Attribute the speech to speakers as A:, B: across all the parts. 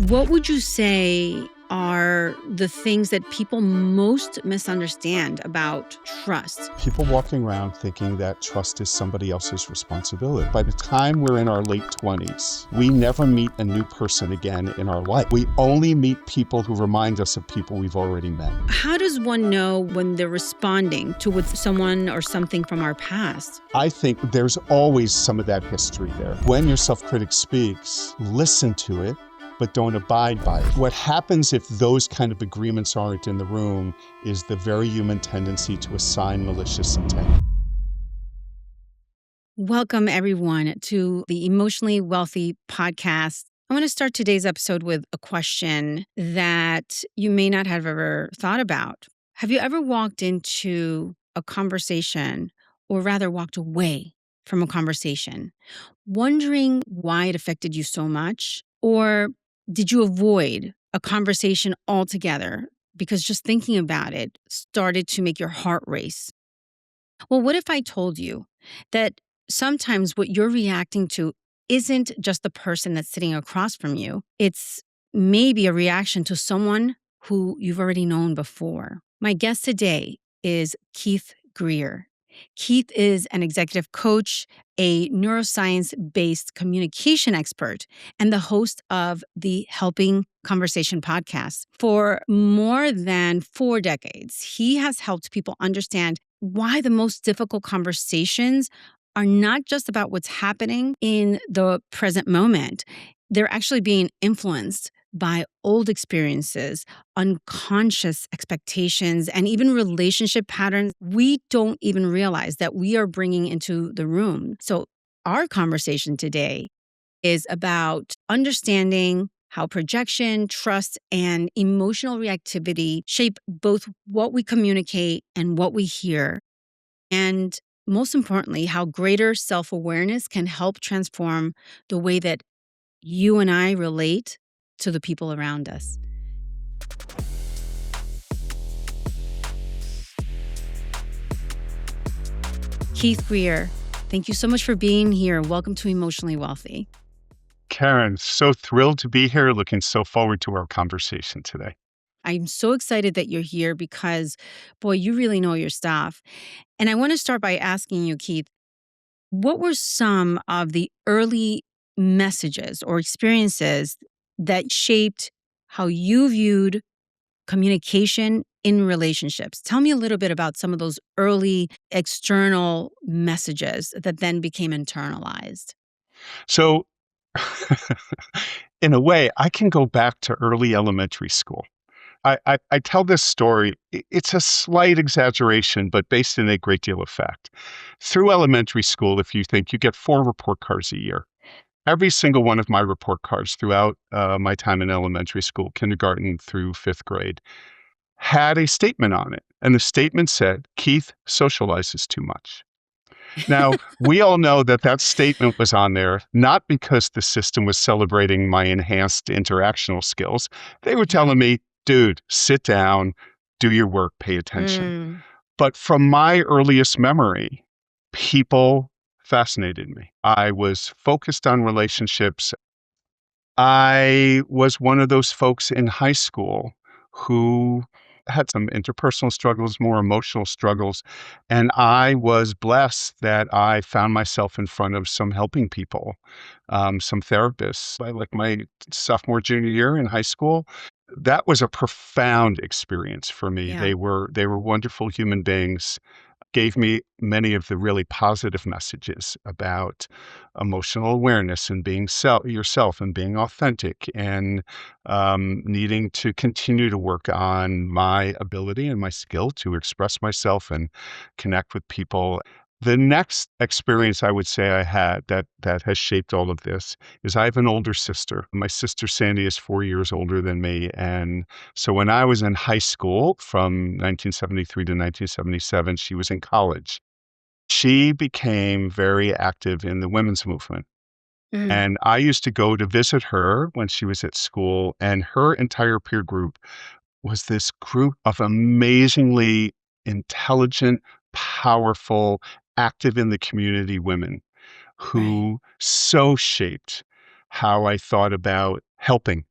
A: What would you say are the things that people most misunderstand about trust?
B: People walking around thinking that trust is somebody else's responsibility. By the time we're in our late 20s, we never meet a new person again in our life. We only meet people who remind us of people we've already met.
A: How does one know when they're responding to with someone or something from our past?
B: I think there's always some of that history there. When your self-critic speaks, listen to it, but don't abide by it. What happens if those kind of agreements aren't in the room is the very human tendency to assign malicious intent.
A: Welcome, everyone, to the Emotionally Wealthy podcast. I want to start today's episode with a question that you may not have ever thought about. Have you ever walked into a conversation, or rather walked away from a conversation, wondering why it affected you so much? Or did you avoid a conversation altogether because just thinking about it started to make your heart race? Well, what if I told you that sometimes what you're reacting to isn't just the person that's sitting across from you? It's maybe a reaction to someone who you've already known before. My guest today is Keith Greer. Keith is an executive coach, a neuroscience-based communication expert, and the host of the Helping Conversation podcast. For more than 4 decades, he has helped people understand why the most difficult conversations are not just about what's happening in the present moment. They're actually being influenced by old experiences, unconscious expectations, and even relationship patterns we don't even realize that we are bringing into the room. So our conversation today is about understanding how projection, trust, and emotional reactivity shape both what we communicate and what we hear. And most importantly, how greater self-awareness can help transform the way that you and I relate to the people around us. Keith Greer, thank you so much for being here. Welcome to Emotionally Wealthy.
B: Karen, so thrilled to be here. Looking so forward to our conversation today.
A: I'm so excited that you're here because, boy, you really know your stuff. And I want to start by asking you, Keith, what were some of the early messages or experiences that shaped how you viewed communication in relationships? Tell me a little bit about some of those early external messages that then became internalized.
B: So, in a way, I can go back to early elementary school. I tell this story. It's a slight exaggeration, but based in a great deal of fact. Through elementary school, if you think, you get 4 report cards a year. Every single one of my report cards throughout my time in elementary school, kindergarten through 5th grade, had a statement on it. And the statement said, Keith socializes too much. Now, we all know that that statement was on there, not because the system was celebrating my enhanced interactional skills. They were telling me, dude, sit down, do your work, pay attention. But from my earliest memory, people fascinated me. I was focused on relationships. I was one of those folks in high school who had some interpersonal struggles, more emotional struggles. And I was blessed that I found myself in front of some helping people, some therapists, by like my sophomore, junior year in high school. That was a profound experience for me.
A: Yeah.
B: They were wonderful human beings, gave me many of the really positive messages about emotional awareness and being yourself and being authentic and needing to continue to work on my ability and my skill to express myself and connect with people. The next experience I would say I had that has shaped all of this is I have an older sister. My sister Sandy is 4 years older than me. And so when I was in high school from 1973 to 1977, she was in college. She became very active in the women's movement.
A: Mm.
B: And I used to go to visit her when she was at school, and her entire peer group was this group of amazingly intelligent, powerful, active in the community women
A: Right.
B: who so shaped how I thought about helping.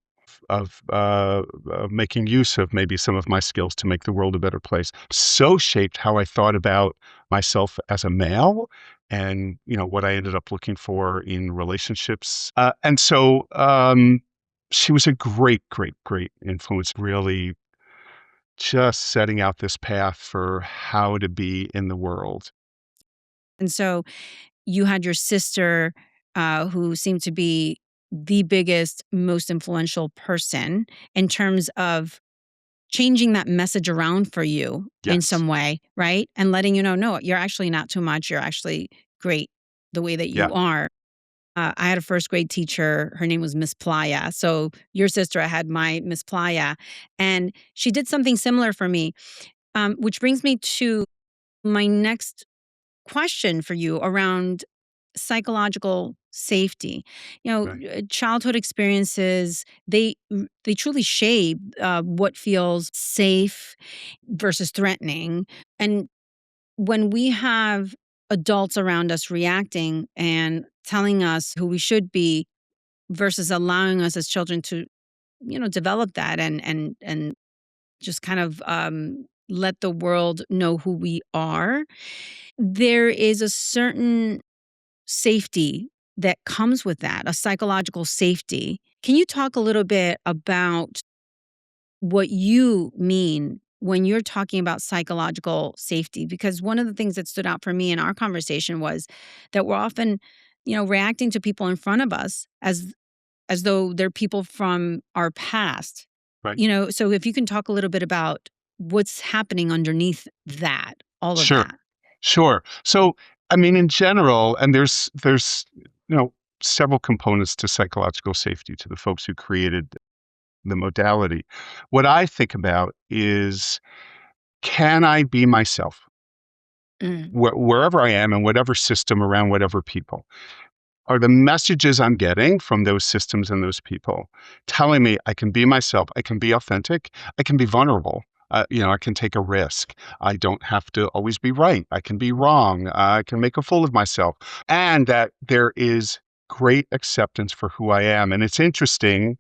B: making use of maybe some of my skills to make the world a better place. So shaped how I thought about myself as a male, and what I ended up looking for in relationships. And so she was a great, great, great influence. Really, just setting out this path for how to be in the world.
A: And so you had your sister, who seemed to be the biggest, most influential person in terms of changing that message around for you in
B: Yes.
A: some way, right? And letting you know, no, you're actually not too much. You're actually great the way that
B: Yeah.
A: you are. I had a first grade teacher. Her name was Miss Playa. So your sister, I had my Miss Playa, and she did something similar for me, which brings me to my next question for you around psychological safety.
B: Right.
A: Childhood experiences, they truly shape what feels safe versus threatening. And when we have adults around us reacting and telling us who we should be versus allowing us as children to develop that and just kind of let the world know who we are, there is a certain safety that comes with that, a psychological safety. Can you talk a little bit about what you mean when you're talking about psychological safety? Because one of the things that stood out for me in our conversation was that we're often, reacting to people in front of us as though they're people from our past.
B: Right.
A: So if you can talk a little bit about what's happening underneath that, all of
B: Sure.
A: that.
B: Sure. So, I mean, in general, and there's you know several components to psychological safety to the folks who created the modality. What I think about is, can I be myself
A: Mm.
B: wherever I am in whatever system around whatever people? Are the messages I'm getting from those systems and those people telling me I can be myself, I can be authentic, I can be vulnerable, I can take a risk. I don't have to always be right. I can be wrong. I can make a fool of myself, and that there is great acceptance for who I am. And it's interesting,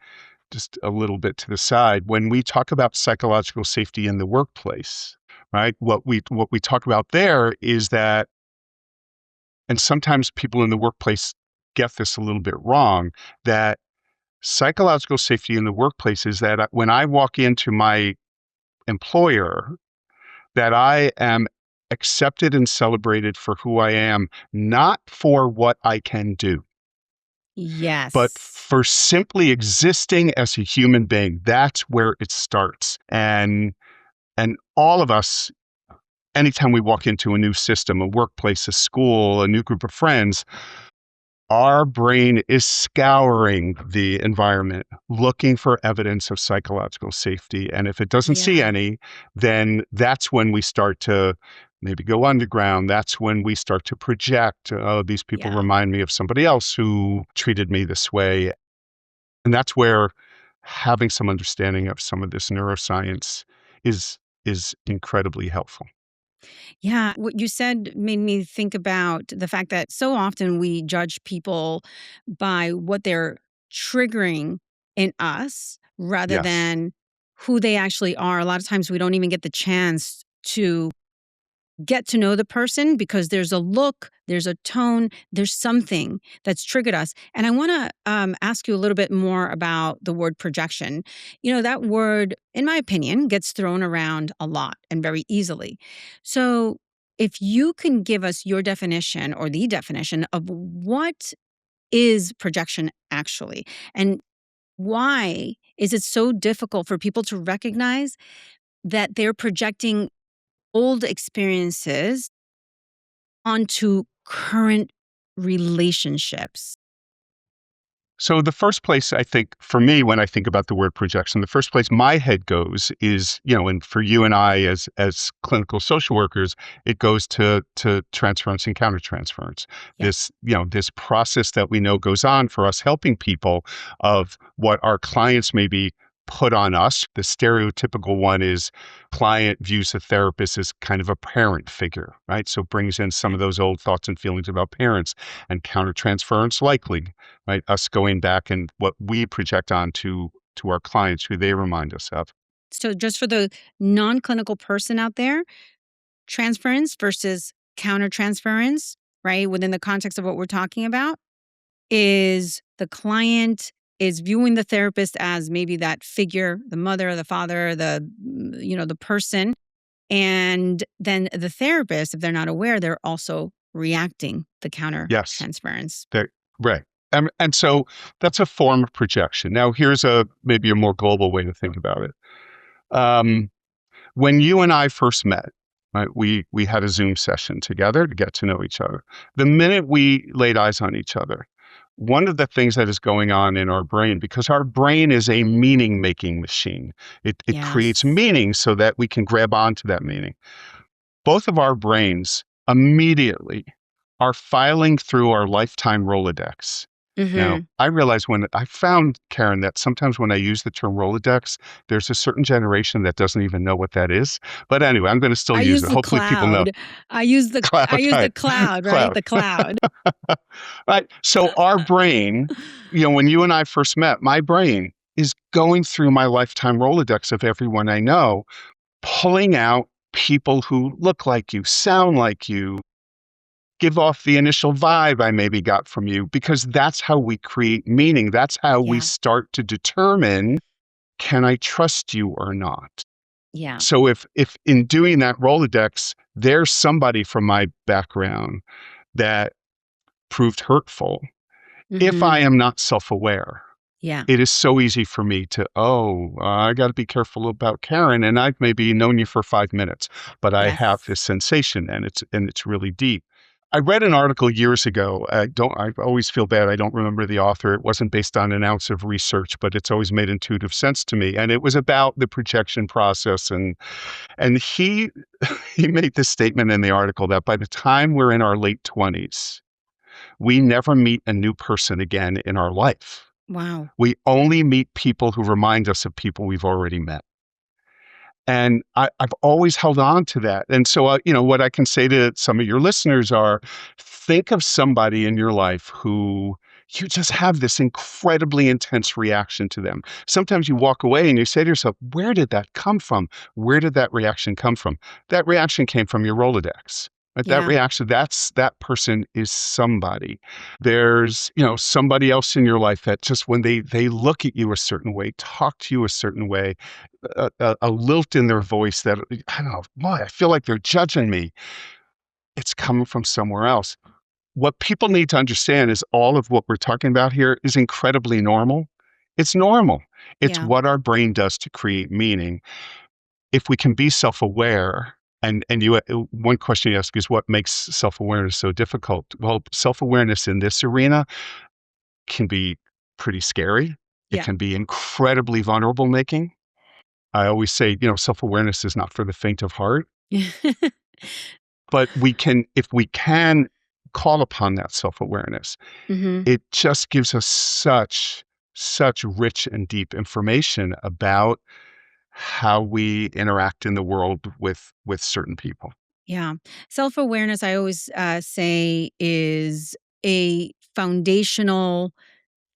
B: just a little bit to the side, when we talk about psychological safety in the workplace, right? What we talk about there is that, and sometimes people in the workplace get this a little bit wrong, that psychological safety in the workplace is that when I walk into my employer, that I am accepted and celebrated for who I am, not for what I can do, but
A: Yes.
B: for simply existing as a human being. That's where it starts. And all of us, anytime we walk into a new system, a workplace, a school, a new group of friends, our brain is scouring the environment, looking for evidence of psychological safety. And if it doesn't see
A: Yeah.
B: any, then that's when we start to maybe go underground. That's when we start to project, oh, these people
A: Yeah.
B: remind me of somebody else who treated me this way. And that's where having some understanding of some of this neuroscience is incredibly helpful.
A: Yeah, what you said made me think about the fact that so often we judge people by what they're triggering in us rather
B: Yes.
A: than who they actually are. A lot of times we don't even get the chance to get to know the person because there's a look, there's a tone, there's something that's triggered us. And I want to ask you a little bit more about the word projection. That word, in my opinion, gets thrown around a lot and very easily. So, if you can give us your definition or the definition of what is projection actually, and why is it so difficult for people to recognize that they're projecting old experiences onto current relationships?
B: So the first place, I think, for me, when I think about the word projection, the first place my head goes is, and for you and I as clinical social workers, it goes to transference and countertransference.
A: Yeah,
B: This process that we know goes on for us helping people, of what our clients maybe put on us. The stereotypical one is client views a therapist as kind of a parent figure, right? So brings in some
A: yeah,
B: of those old thoughts and feelings about parents, and countertransference likely, right? Us going back and what we project onto to our clients who they remind us of.
A: So, just for the non clinical person out there, transference versus countertransference, right? Within the context of what we're talking about, is the client is viewing the therapist as maybe that figure, the mother, the father, the person. And then the therapist, if they're not aware, they're also reacting the
B: Yes,
A: countertransference.
B: that right. And so that's a form of projection. Now, here's maybe a more global way to think about it. Um, when you and I first met, right, we had a Zoom session together to get to know each other. The minute we laid eyes on each other, one of the things that is going on in our brain, because our brain is a meaning-making machine, it creates
A: Yes.
B: meaning so that we can grab onto that meaning. Both of our brains immediately are filing through our lifetime Rolodex. Now,
A: Mm-hmm.
B: I realize when I found, Karen, that sometimes when I use the term Rolodex, there's a certain generation that doesn't even know what that is. But anyway, I'm going to still
A: I
B: use
A: use
B: it.
A: the
B: Hopefully people know.
A: cloud. I
B: Cloud,
A: use the
B: right.
A: cloud, right?
B: Cloud.
A: The cloud.
B: Right. So our brain, when you and I first met, my brain is going through my lifetime Rolodex of everyone I know, pulling out people who look like you, sound like you, give off the initial vibe I maybe got from you, because that's how we create meaning. That's how we
A: Yeah.
B: start to determine, can I trust you or not?
A: Yeah.
B: So if in doing that Rolodex, there's somebody from my background that proved hurtful, if
A: Mm-hmm.
B: I am not self-aware,
A: Yeah.
B: it is so easy for me to, I got to be careful about Karen. And I've maybe known you for 5 minutes, but I have
A: Yes.
B: this sensation, and it's really deep. I read an article years ago. I always feel bad. I don't remember the author. It wasn't based on an ounce of research, but it's always made intuitive sense to me. And it was about the projection process. And he, he made this statement in the article that by the time we're in our late 20s, we never meet a new person again in our life.
A: Wow.
B: We only meet people who remind us of people we've already met. And I've always held on to that. And so, what I can say to some of your listeners are, think of somebody in your life who you just have this incredibly intense reaction to them. Sometimes you walk away and you say to yourself, where did that come from? Where did that reaction come from? That reaction came from your Rolodex. Right? That
A: Yeah.
B: reaction, that person is somebody. There's, somebody else in your life that just when they look at you a certain way, talk to you a certain way, a lilt in their voice that, I don't know, boy, I feel like they're judging me. It's coming from somewhere else. What people need to understand is all of what we're talking about here is incredibly normal. It's normal. It's
A: Yeah.
B: what our brain does to create meaning. If we can be self-aware, and one question you ask is what makes self-awareness so difficult? Well, self-awareness in this arena can be pretty scary. It
A: Yeah.
B: can be incredibly vulnerable making. I always say, self-awareness is not for the faint of heart, but if we can call upon that self-awareness,
A: Mm-hmm.
B: it just gives us such rich and deep information about how we interact in the world with certain people.
A: Yeah. Self awareness, I always say, is a foundational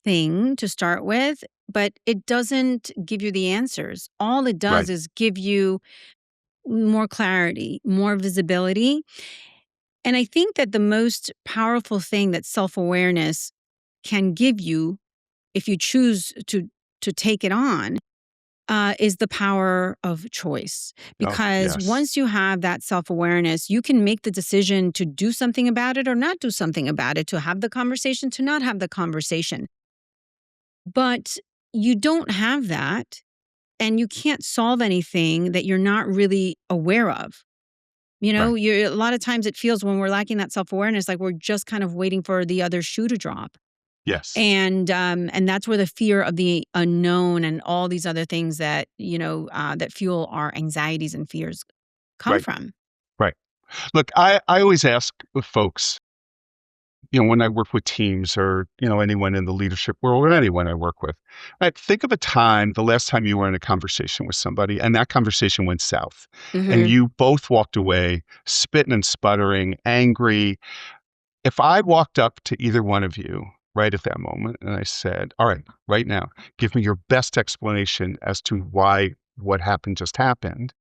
A: thing to start with, but it doesn't give you the answers. All it does
B: Right.
A: is give you more clarity, more visibility. And I think that the most powerful thing that self awareness can give you, if you choose to take it on, is the power of choice.
B: Oh,
A: Because
B: yes.
A: once you have that self awareness, you can make the decision to do something about it or not do something about it, to have the conversation, to not have the conversation. But you don't have that, and you can't solve anything that you're not really aware of.
B: Right.
A: You're, a lot of times it feels when we're lacking that self awareness, like we're just kind of waiting for the other shoe to drop.
B: Yes.
A: And that's where the fear of the unknown and all these other things that that fuel our anxieties and fears come
B: Right.
A: from.
B: Right. Look, I always ask folks, when I work with teams or, anyone in the leadership world or anyone I work with, right, think of the last time you were in a conversation with somebody and that conversation went south and
A: Hmm.
B: you both walked away spitting and sputtering, angry. If I walked up to either one of you right at that moment. And I said, all right, right now, give me your best explanation as to why what happened just happened.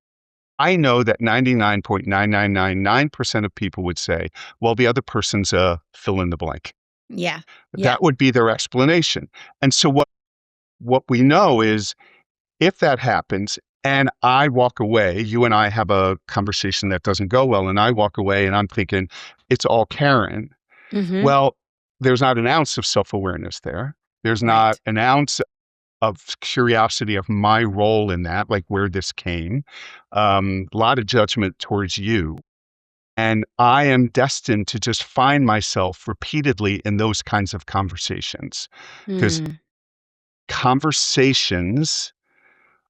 B: I know that 99.9999% of people would say, well, the other person's a fill in the blank.
A: Yeah. Yeah.
B: That would be their explanation. And so what we know is if that happens and I walk away, you and I have a conversation that doesn't go well, and I walk away and I'm thinking it's all Karen.
A: Mhm.
B: Well, there's not an ounce of self-awareness there. There's not
A: Right.
B: an ounce of curiosity of my role in that, like where this came. A lot of judgment towards you. And I am destined to just find myself repeatedly in those kinds of conversations because
A: Mm.
B: conversations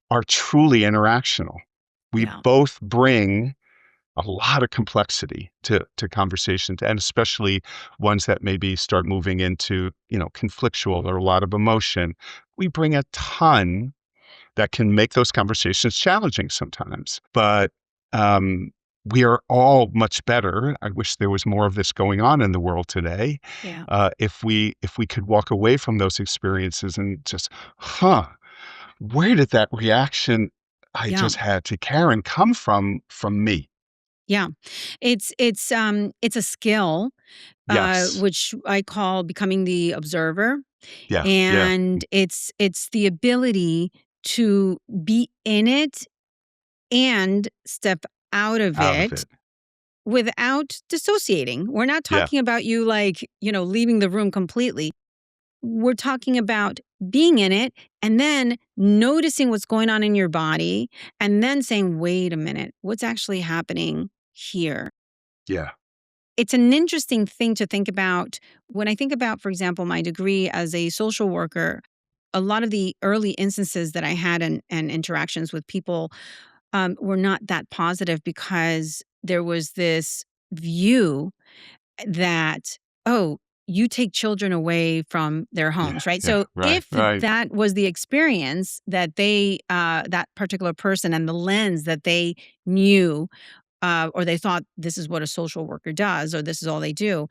B: are truly interactional. We
A: Yeah.
B: both bring a lot of complexity to conversations, and especially ones that maybe start moving into, conflictual or a lot of emotion. We bring a ton that can make those conversations challenging sometimes. But um, we are all much better. I wish there was more of this going on in the world today.
A: Yeah.
B: If we could walk away from those experiences and just, where did that reaction I
A: Yeah.
B: just had to Karen come from me?
A: Yeah. It's a skill,
B: Yes.
A: which I call becoming the observer,
B: Yeah. Yeah.
A: and it's the ability to be in it and step out of
B: Out of
A: it
B: it.
A: without dissociating. We're not
B: Yeah.
A: talking about you, like, leaving the room completely. We're talking about being in it and then noticing what's going on in your body and then saying, wait a minute, what's actually happening here?
B: Yeah.
A: It's an interesting thing to think about. When I think about, for example, my degree as a social worker, a lot of the early instances that I had and interactions with people were not that positive because there was this view that, oh, you take children away from their
B: Yeah.
A: homes, right?
B: Yeah.
A: So
B: Right.
A: if
B: Right.
A: that was the experience that that particular person and the lens that they knew, or they thought this is what a social worker does, or this is all they do,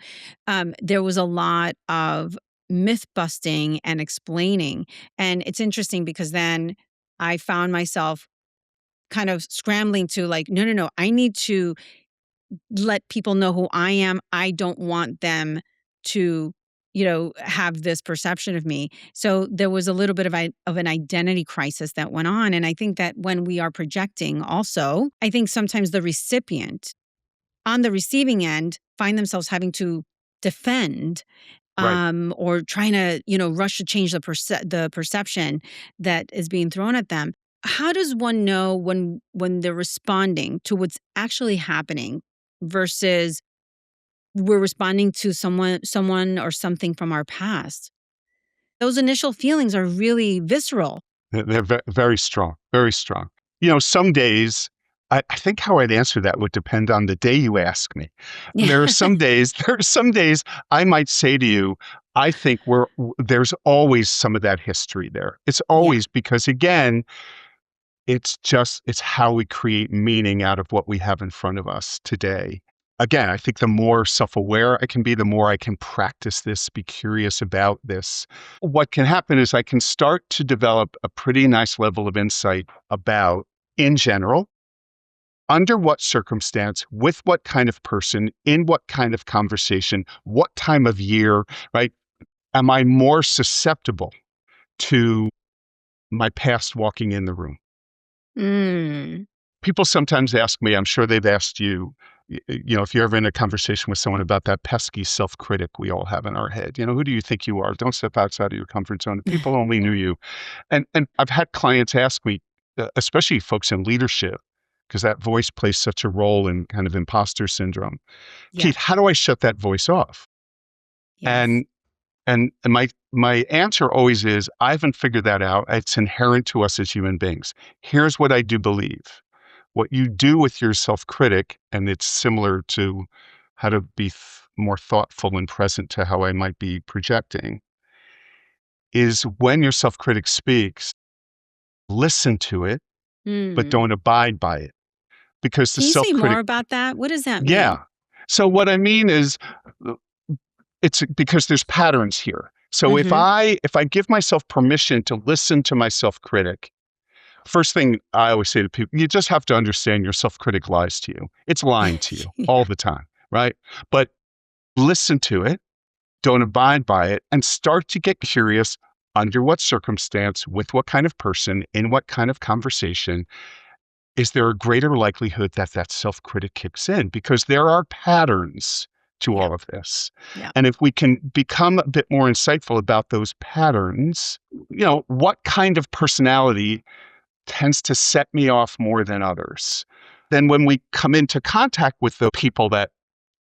A: there was a lot of myth busting and explaining. And it's interesting because then I found myself kind of scrambling to like, no, no, no, I need to let people know who I am. I don't want them to, have this perception of me. So there was a little bit of an identity crisis that went on. And I think that when we are projecting also, I think sometimes the recipient on the receiving end find themselves having to defend,
B: Right.
A: or trying to, rush to change the perception that is being thrown at them. How does one know when they're responding to what's actually happening versus we're responding to someone or something from our past? Those initial feelings are really visceral.
B: They're very strong, very strong. Some days, I think how I'd answer that would depend on the day you ask me.
A: Yeah.
B: There are some days I might say to you, I think there's always some of that history there. It's
A: Yeah.
B: always because again, it's how we create meaning out of what we have in front of us today. Again, I think the more self-aware I can be, the more I can practice this, be curious about this. What can happen is I can start to develop a pretty nice level of insight about, in general, under what circumstance, with what kind of person, in what kind of conversation, what time of year, right? Am I more susceptible to my past walking in the room?
A: Mm.
B: People sometimes ask me, I'm sure they've asked you, if you're ever in a conversation with someone about that pesky self-critic we all have in our head, who do you think you are? Don't step outside of your comfort zone. If people only knew you. And I've had clients ask me, especially folks in leadership, because that voice plays such a role in kind of imposter syndrome. Keith,
A: Yes.
B: how do I shut that voice off?
A: Yes.
B: And and my answer always is, I haven't figured that out. It's inherent to us as human beings. Here's what I do believe. What you do with your self-critic, and it's similar to how to be more thoughtful and present to how I might be projecting, is when your self-critic speaks, listen to it, but
A: Mm.
B: don't abide by it. Because the
A: Can you say more
B: self-critic,
A: about that? What does that mean?
B: yeah. So what I mean is, uh, it's because there's patterns here. So
A: Mhm.
B: if I give myself permission to listen to my self-critic, first thing I always say to people, you just have to understand your self-critic lies to you. It's lying to you
A: Yeah.
B: all the time, right? But listen to it, don't abide by it, and start to get curious under what circumstance, with what kind of person, in what kind of conversation, is there a greater likelihood that that self-critic kicks in? Because there are patterns to
A: Yeah.
B: all of this.
A: Yeah.
B: And if we can become a bit more insightful about those patterns, what kind of personality tends to set me off more than others? Then when we come into contact with the people that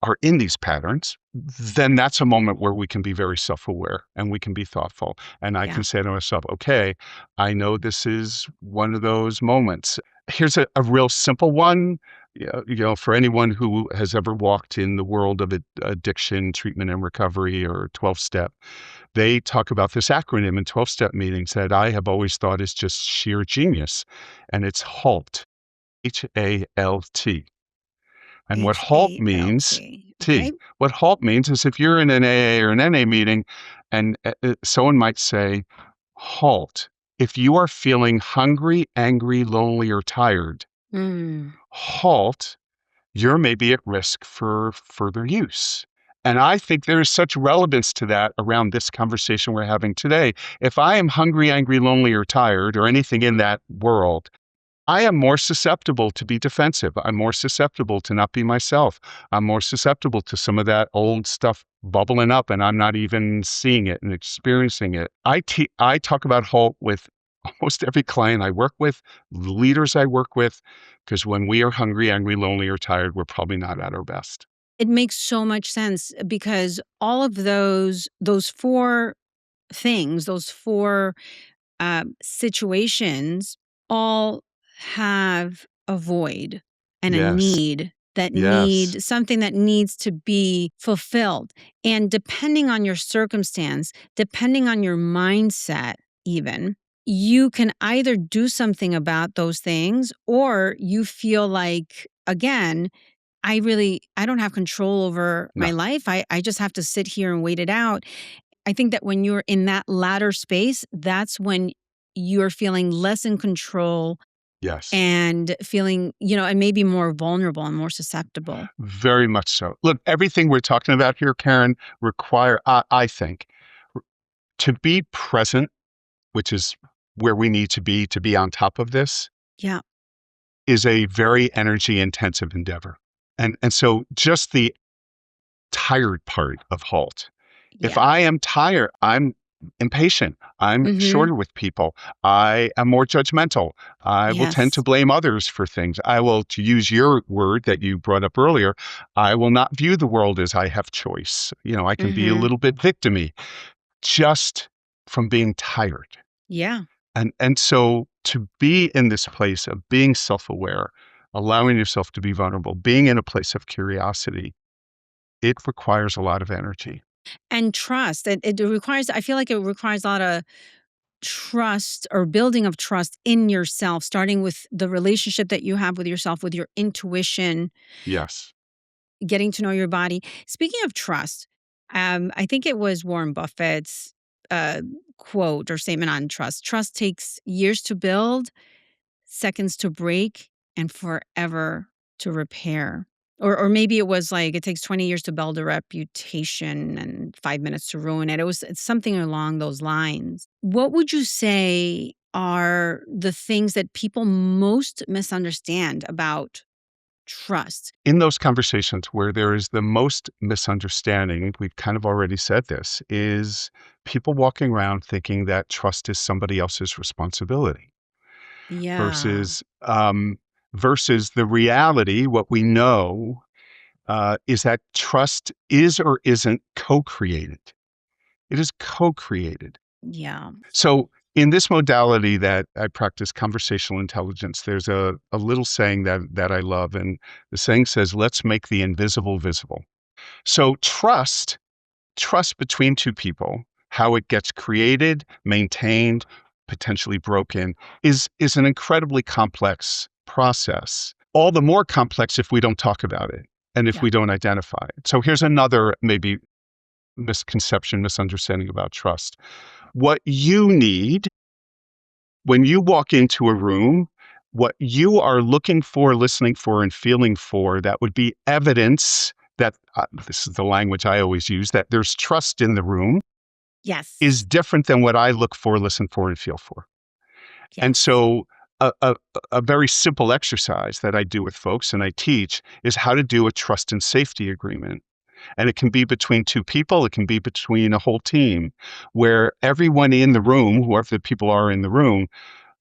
B: are in these patterns, then that's a moment where we can be very self-aware and we can be thoughtful. And I
A: Yeah.
B: can say to myself, okay, I know this is one of those moments. Here's a real simple one. For anyone who has ever walked in the world of addiction, treatment and recovery, or 12-step, they talk about this acronym in 12-step meetings that I have always thought is just sheer genius. And it's HALT, HALT. And what HALT means,
A: HALT. Okay.
B: T, what HALT means is if you're in an AA or an NA meeting and someone might say, HALT, if you are feeling hungry, angry, lonely, or tired,
A: Mm.
B: HALT, you're maybe at risk for further use. And I think there is such relevance to that around this conversation we're having today. If I am hungry, angry, lonely, or tired, or anything in that world, I am more susceptible to be defensive. I'm more susceptible to not be myself. I'm more susceptible to some of that old stuff bubbling up and I'm not even seeing it and experiencing it. I talk about HALT with almost every client I work with, leaders I work with, because when we are hungry, angry, lonely, or tired, we're probably not at our best.
A: It makes so much sense because all of those 4 things, those 4 situations all have a void and a
B: Yes.
A: need that
B: Yes.
A: need something that needs to be fulfilled. And depending on your circumstance, depending on your mindset, even, you can either do something about those things or you feel like, again, I don't have control over
B: No.
A: my life. I just have to sit here and wait it out. I think that when you're in that latter space, that's when you're feeling less in control
B: Yes.
A: and feeling, and maybe more vulnerable and more susceptible.
B: Very much so. Look, everything we're talking about here, Karen, I think, to be present, which is where we need to be on top of this,
A: Yeah.
B: is a very energy intensive endeavor. And so just the tired part of HALT. If
A: Yeah.
B: I am tired, I'm impatient. I'm
A: Mhm.
B: shorter with people. I am more judgmental. I will tend to
A: Yes.
B: blame others for things. I will, to use your word that you brought up earlier, I will not view the world as I have choice. I can be a
A: Mhm.
B: little bit victimy just from being tired.
A: Yeah.
B: And so to be in this place of being self-aware, allowing yourself to be vulnerable, being in a place of curiosity, it requires a lot of energy.
A: And trust. It requires I feel like it requires a lot of trust or building of trust in yourself, starting with the relationship that you have with yourself, with your intuition,
B: Yes.
A: getting to know your body. Speaking of trust, I think it was Warren Buffett's uh, quote or statement on trust. Trust takes years to build, seconds to break, and forever to repair. Or maybe it was like it takes 20 years to build a reputation and 5 minutes to ruin it. It's something along those lines. What would you say are the things that people most misunderstand about trust?
B: In those conversations where there is the most misunderstanding, we've kind of already said this, is people walking around thinking that trust is somebody else's responsibility
A: Yeah.
B: versus versus the reality, what we know is that trust is or isn't co-created. It is co-created.
A: Yeah.
B: So in this modality that I practice, conversational intelligence, there's a little saying that I love, and the saying says, "Let's make the invisible visible." So trust between two people, how it gets created, maintained, potentially broken, is an incredibly complex process. All the more complex if we don't talk about it and if
A: Yeah.
B: we don't identify it. So here's another maybe misconception, misunderstanding about trust. What you need when you walk into a room, what you are looking for, listening for, and feeling for, that would be evidence that this is the language I always use, that there's trust in the room, is
A: Yes.
B: different than what I look for, listen for, and feel for. And
A: Yes.
B: so, a very simple exercise that I do with folks and I teach is how to do a trust and safety agreement. And it can be between two people, it can be between a whole team, where everyone in the room, whoever the people are in the room,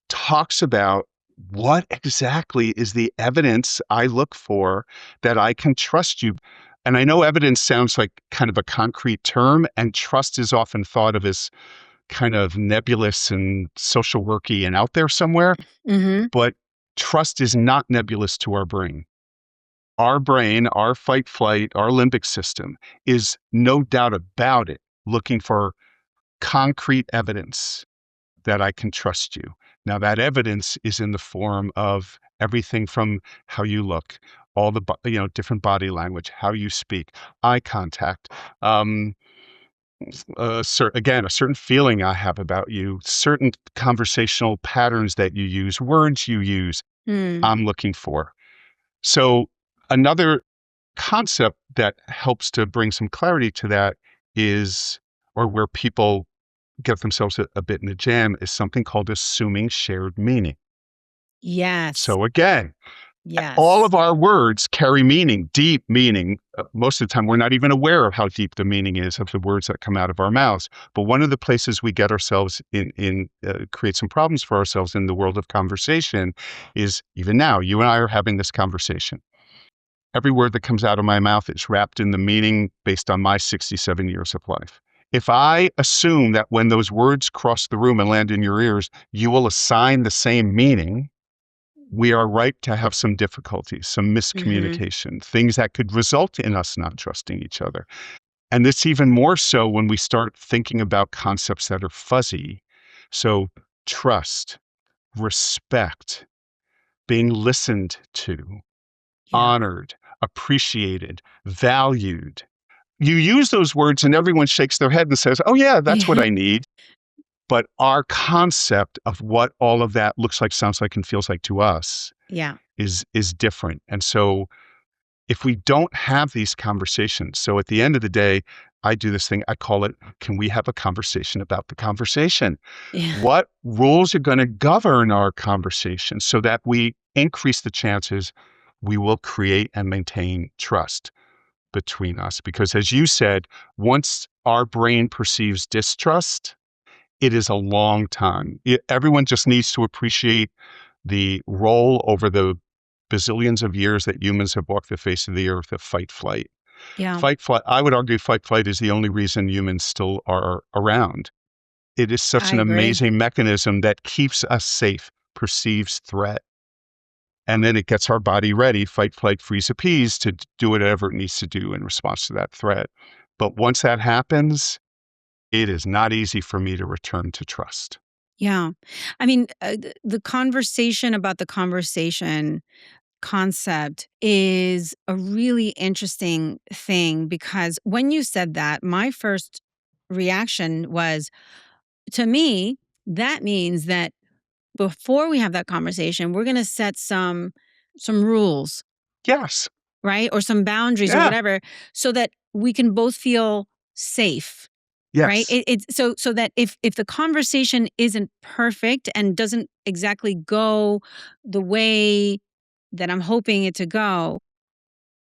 B: talks about what exactly is the evidence I look for that I can trust you. And I know evidence sounds like kind of a concrete term, and trust is often thought of as kind of nebulous and social worky and out there somewhere.
A: Mhm.
B: But trust is not nebulous to our brain. Our brain, our fight flight, our limbic system is no doubt about it looking for concrete evidence that I can trust you. Now, that evidence is in the form of everything from how you look, all the different body language, how you speak, eye contact, um, again, a certain feeling I have about you, certain conversational patterns that you use, words you use.
A: Mm.
B: I'm looking for. So another concept that helps to bring some clarity to that is, or where people get themselves a bit in a jam, is something called assuming shared meaning.
A: Yes.
B: So again, all
A: Yes.
B: of our words carry meaning, deep meaning. Most of the time, we're not even aware of how deep the meaning is of the words that come out of our mouths. But one of the places we get ourselves create some problems for ourselves in the world of conversation is, even now, you and I are having this conversation. Every word that comes out of my mouth is wrapped in the meaning based on my 67 years of life. If I assume that when those words cross the room and land in your ears, you will assign the same meaning, we are ripe to have some difficulties, some
A: Mhm.
B: miscommunication, things that could result in us not trusting each other. And this even more so when we start thinking about concepts that are fuzzy. So trust, respect, being listened to,
A: Yeah.
B: honored, appreciated, valued. You use those words and everyone shakes their head and says, "Oh yeah, that's what
A: Yeah.
B: I need." But our concept of what all of that looks like, sounds like, and feels like to us
A: Yeah.
B: is different. And so if we don't have these conversations, so at the end of the day, I do this thing, I call it, can we have a conversation about the conversation?
A: Yeah.
B: What rules are going to govern our conversation so that we increase the chances we will create and maintain trust between us? Because as you said, once our brain perceives distrust, it is a long time. Everyone just needs to appreciate the role over the bazillions of years that humans have walked the face of the earth of fight flight.
A: Yeah.
B: Fight flight, I would argue fight flight is the only reason humans still are around. It is such
A: I
B: an
A: agree.
B: amazing mechanism that keeps us safe, perceives threat, and then it gets our body ready, fight, flight, freeze, appease, to do whatever it needs to do in response to that threat. But once that happens, it is not easy for me to return to trust.
A: Yeah. I mean, the conversation about the conversation concept is a really interesting thing because when you said that, my first reaction was, to me, that means that before we have that conversation, we're going to set some rules,
B: Yes.
A: right? Or some boundaries or
B: Yeah.
A: whatever so that we can both feel safe. Right?
B: Yes.
A: It's so that if the conversation isn't perfect and doesn't exactly go the way that I'm hoping it to go,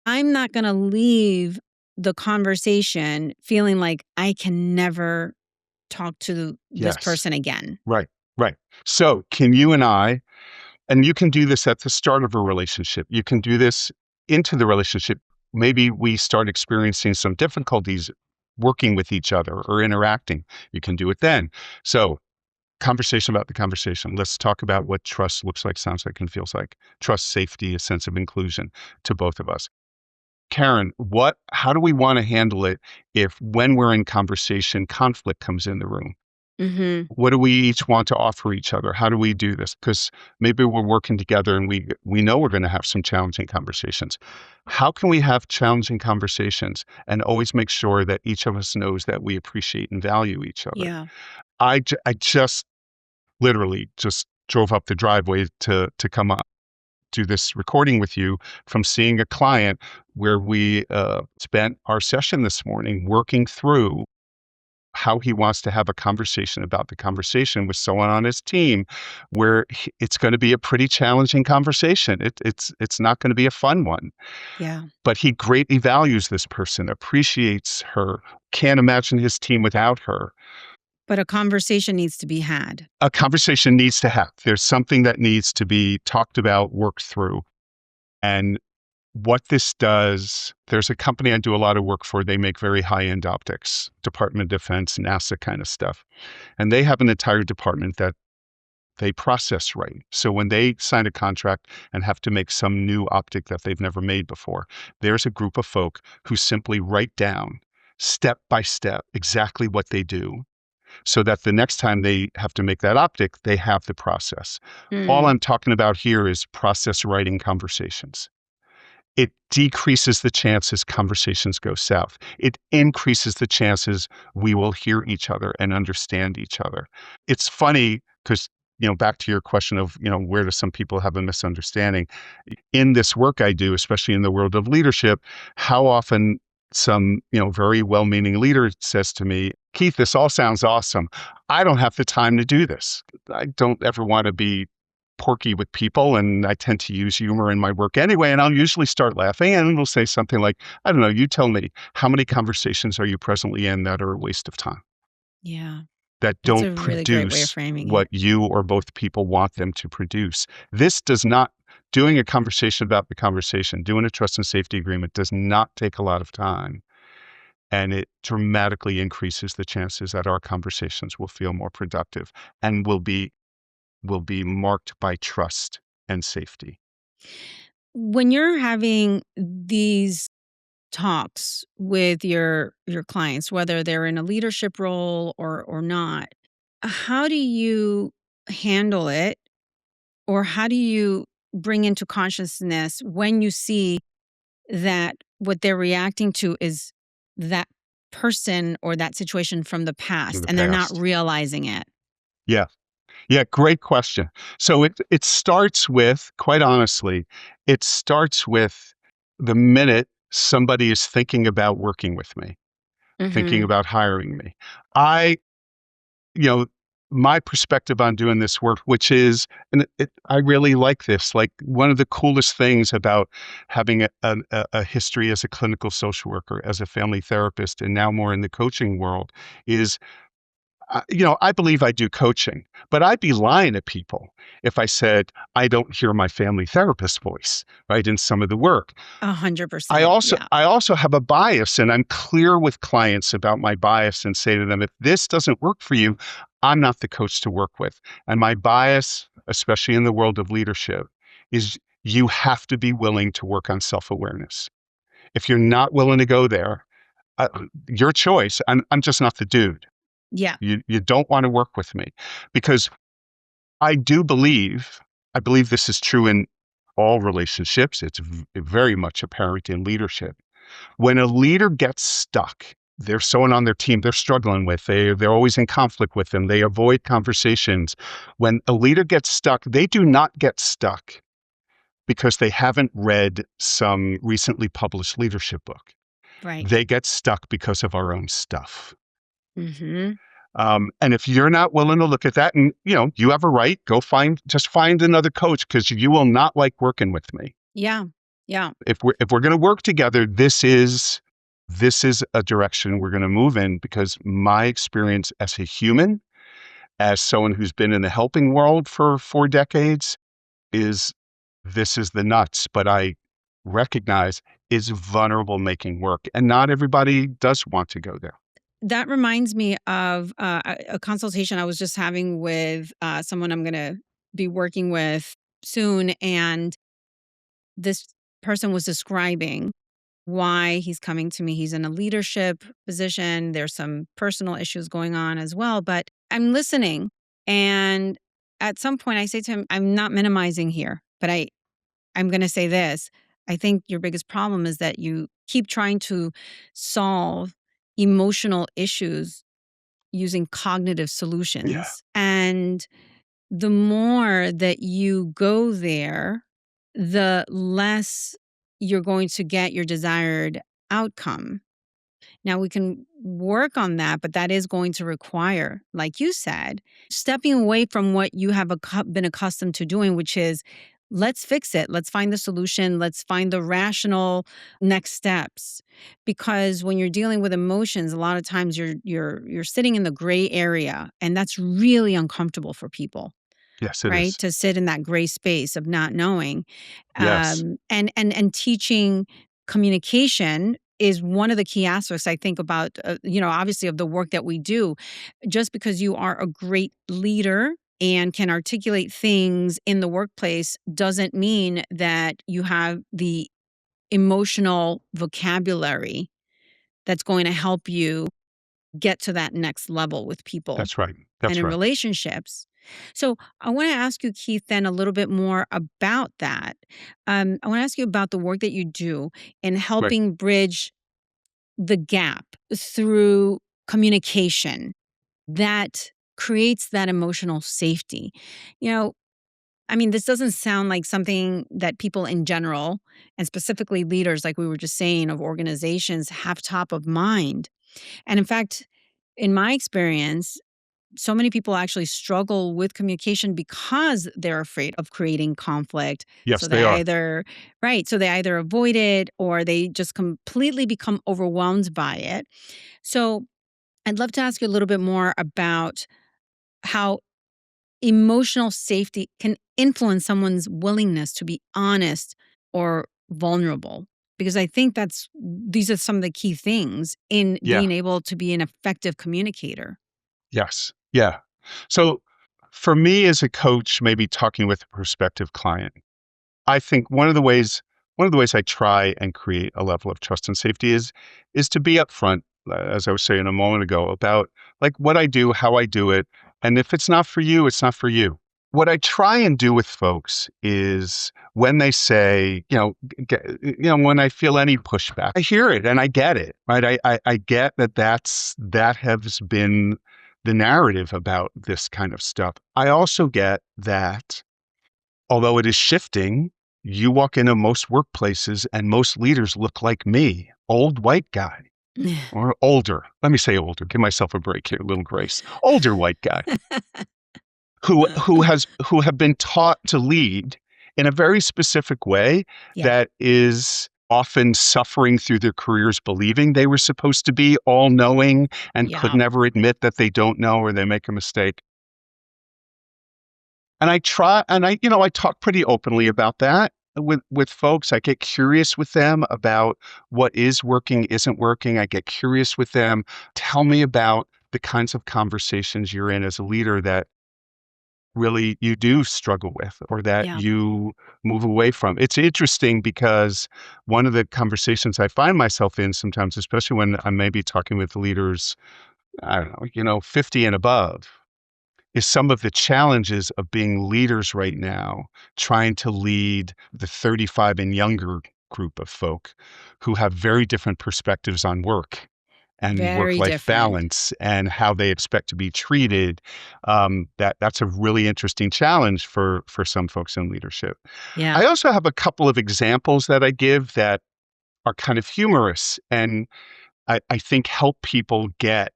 A: I'm not gonna leave the conversation feeling like I can never talk to this
B: Yes.
A: person again.
B: Right. Right. So can you and I, and you can do this at the start of a relationship. You can do this into the relationship. Maybe we start experiencing some difficulties working with each other or interacting. You can do it then. So, conversation about the conversation. Let's talk about what trust looks like, sounds like, and feels like. Trust, safety, a sense of inclusion to both of us. Karen, how do we want to handle it if when we're in conversation, conflict comes in the room?
A: Mhm.
B: What do we each want to offer each other? How do we do this? Because maybe we're working together and we know we're going to have some challenging conversations. How can we have challenging conversations and always make sure that each of us knows that we appreciate and value each other?
A: Yeah.
B: I just literally just drove up the driveway to come up do this recording with you from seeing a client where we spent our session this morning working through how he wants to have a conversation about the conversation with someone on his team where it's going to be a pretty challenging conversation. It's not going to be a fun one,
A: Yeah.
B: but he greatly values this person, appreciates her, can't imagine his team without her.
A: But a conversation needs to be had.
B: A conversation needs to have. There's something that needs to be talked about, worked through. And what this does, there's a company I do a lot of work for. They make very high-end optics, Department of Defense, NASA kind of stuff. And they have an entire department that they process right. So when they sign a contract and have to make some new optic that they've never made before, there's a group of folk who simply write down step by step exactly what they do so that the next time they have to make that optic, they have the process. All
A: Mm.
B: I'm talking about here is process writing conversations. It decreases the chances conversations go south. It increases the chances we will hear each other and understand each other. It's funny because, back to your question of, where do some people have a misunderstanding? In this work I do, especially in the world of leadership, how often some, very well-meaning leader says to me, Keith, this all sounds awesome. I don't have the time to do this. I don't ever want to be porky with people, and I tend to use humor in my work anyway, and I'll usually start laughing and we'll say something like, I don't know, you tell me, how many conversations are you presently in that are a waste of time,
A: Yeah.
B: that
A: That's
B: don't
A: a really great way of
B: produce
A: framing
B: what
A: it.
B: you or both people want them to produce? This does not Doing a conversation about the conversation, doing a trust and safety agreement does not take a lot of time, and it dramatically increases the chances that our conversations will feel more productive and will be marked by trust and safety.
A: When you're having these talks with your clients, whether they're in a leadership role or not, how do you handle it, or how do you bring into consciousness when you see that what they're reacting to is that person or that situation from the
B: In
A: past
B: the
A: and they're not
B: past.
A: realizing it?
B: Yeah. Yeah, great question. So it starts with, quite honestly, it starts with the minute somebody is thinking about working with me, thinking
A: Mhm.
B: about hiring me. I, you know, my perspective on doing this work, which is, and I really like this. Like one of the coolest things about having a history as a clinical social worker, as a family therapist, and now more in the coaching world, is I believe I do coaching, but I'd be lying to people if I said I don't hear my family therapist voice, right, in some of the work. I
A: 100%.
B: also
A: Yeah.
B: I also have a bias, and I'm clear with clients about my bias and say to them, if this doesn't work for you, I'm not the coach to work with. And my bias, especially in the world of leadership, is you have to be willing to work on self-awareness. If you're not willing to go there, uh, your choice. I'm just not the dude.
A: Yeah.
B: You don't want to work with me because I do believe I believe this is true in all relationships. It's very much apparent in leadership. When a leader gets stuck, there's someone on their team they're struggling with. They're always in conflict with them. They avoid conversations. When a leader gets stuck, they do not get stuck because they haven't read some recently published leadership book.
A: Right.
B: They get stuck because of our own stuff.
A: Mhm.
B: And if you're not willing to look at that, and you have a right, just find another coach because you will not like working with me.
A: Yeah. Yeah.
B: If we're going to work together, this is a direction we're going to move in because my experience as a human, as someone who's been in the helping world for 4 decades, is this is the nuts. But I recognize is vulnerable making work, and not everybody does want to go there.
A: That reminds me of a consultation I was just having with someone I'm going to be working with soon. And this person was describing why he's coming to me. He's in a leadership position. There's some personal issues going on as well. But I'm listening. And at some point I say to him, I'm not minimizing here, but I'm going to say this. I think your biggest problem is that you keep trying to solve emotional issues using cognitive
B: Yeah.
A: solutions. And the more that you go there, the less you're going to get your desired outcome. Now we can work on that, but that is going to require, like you said, stepping away from what you have been accustomed to doing, which is let's fix it. Let's find the solution. Let's find the rational next steps. Because when you're dealing with emotions, a lot of times you're sitting in the gray area, and that's really uncomfortable for people,
B: Yes, it
A: right?
B: is.
A: To sit in that gray space of not knowing.
B: Yes.
A: And teaching communication is one of the key aspects I think about, obviously of the work that we do. Just because you are a great leader and can articulate things in the workplace doesn't mean that you have the emotional vocabulary that's going to help you get to that next level with people
B: That's right.
A: and
B: That's
A: in
B: right.
A: relationships. So I want to ask you, Keith, then a little bit more about that. I want to ask you about the work that you do in
B: Right.
A: helping bridge the gap through communication that creates that emotional safety. You know, I mean, this doesn't sound like something that people in general, and specifically leaders, like we were just saying, of organizations have top of mind. And in fact, in my experience, so many people actually struggle with communication because they're afraid of creating conflict.
B: Yes,
A: So they
B: they are.
A: either, right, so they either avoid it or they just completely become overwhelmed by it. So I'd love to ask you a little bit more about how emotional safety can influence someone's willingness to be honest or vulnerable. Because I think these are some of the key things in
B: Yeah.
A: being able to be an effective communicator.
B: Yes. Yeah. So for me as a coach, maybe talking with a prospective client, I think one of the ways I try and create a level of trust and safety is to be upfront, as I was saying a moment ago, about like what I do, how I do it, and if it's not for you, it's not for you. What I try and do with folks is when they say, when I feel any pushback, I hear it and I get it, right? I get that has been the narrative about this kind of stuff. I also get that although it is shifting, you walk into most workplaces and most leaders look like me, old white guy or older. Let me say older, give myself a break here, a little grace. Older white guy who have been taught to lead in a very specific way
A: Yeah.
B: that is often suffering through their careers believing they were supposed to be all knowing and could
A: Yeah.
B: never admit that they don't know or they make a mistake. And I try and I talk pretty openly about that with folks. I get curious with them about what is working, isn't working. I get curious with them. Tell me about the kinds of conversations you're in as a leader that really you do struggle with or that
A: Yeah.
B: you move away from. It's interesting because one of the conversations I find myself in sometimes, especially when I'm maybe talking with leaders, I don't know, 50 and above, is some of the challenges of being leaders right now, trying to lead the 35 and younger group of folk who have very different perspectives on work and
A: Very
B: work-life
A: different.
B: balance and how they expect to be treated. That's a really interesting challenge for some folks in leadership.
A: Yeah.
B: I also have a couple of examples that I give that are kind of humorous and I think help people get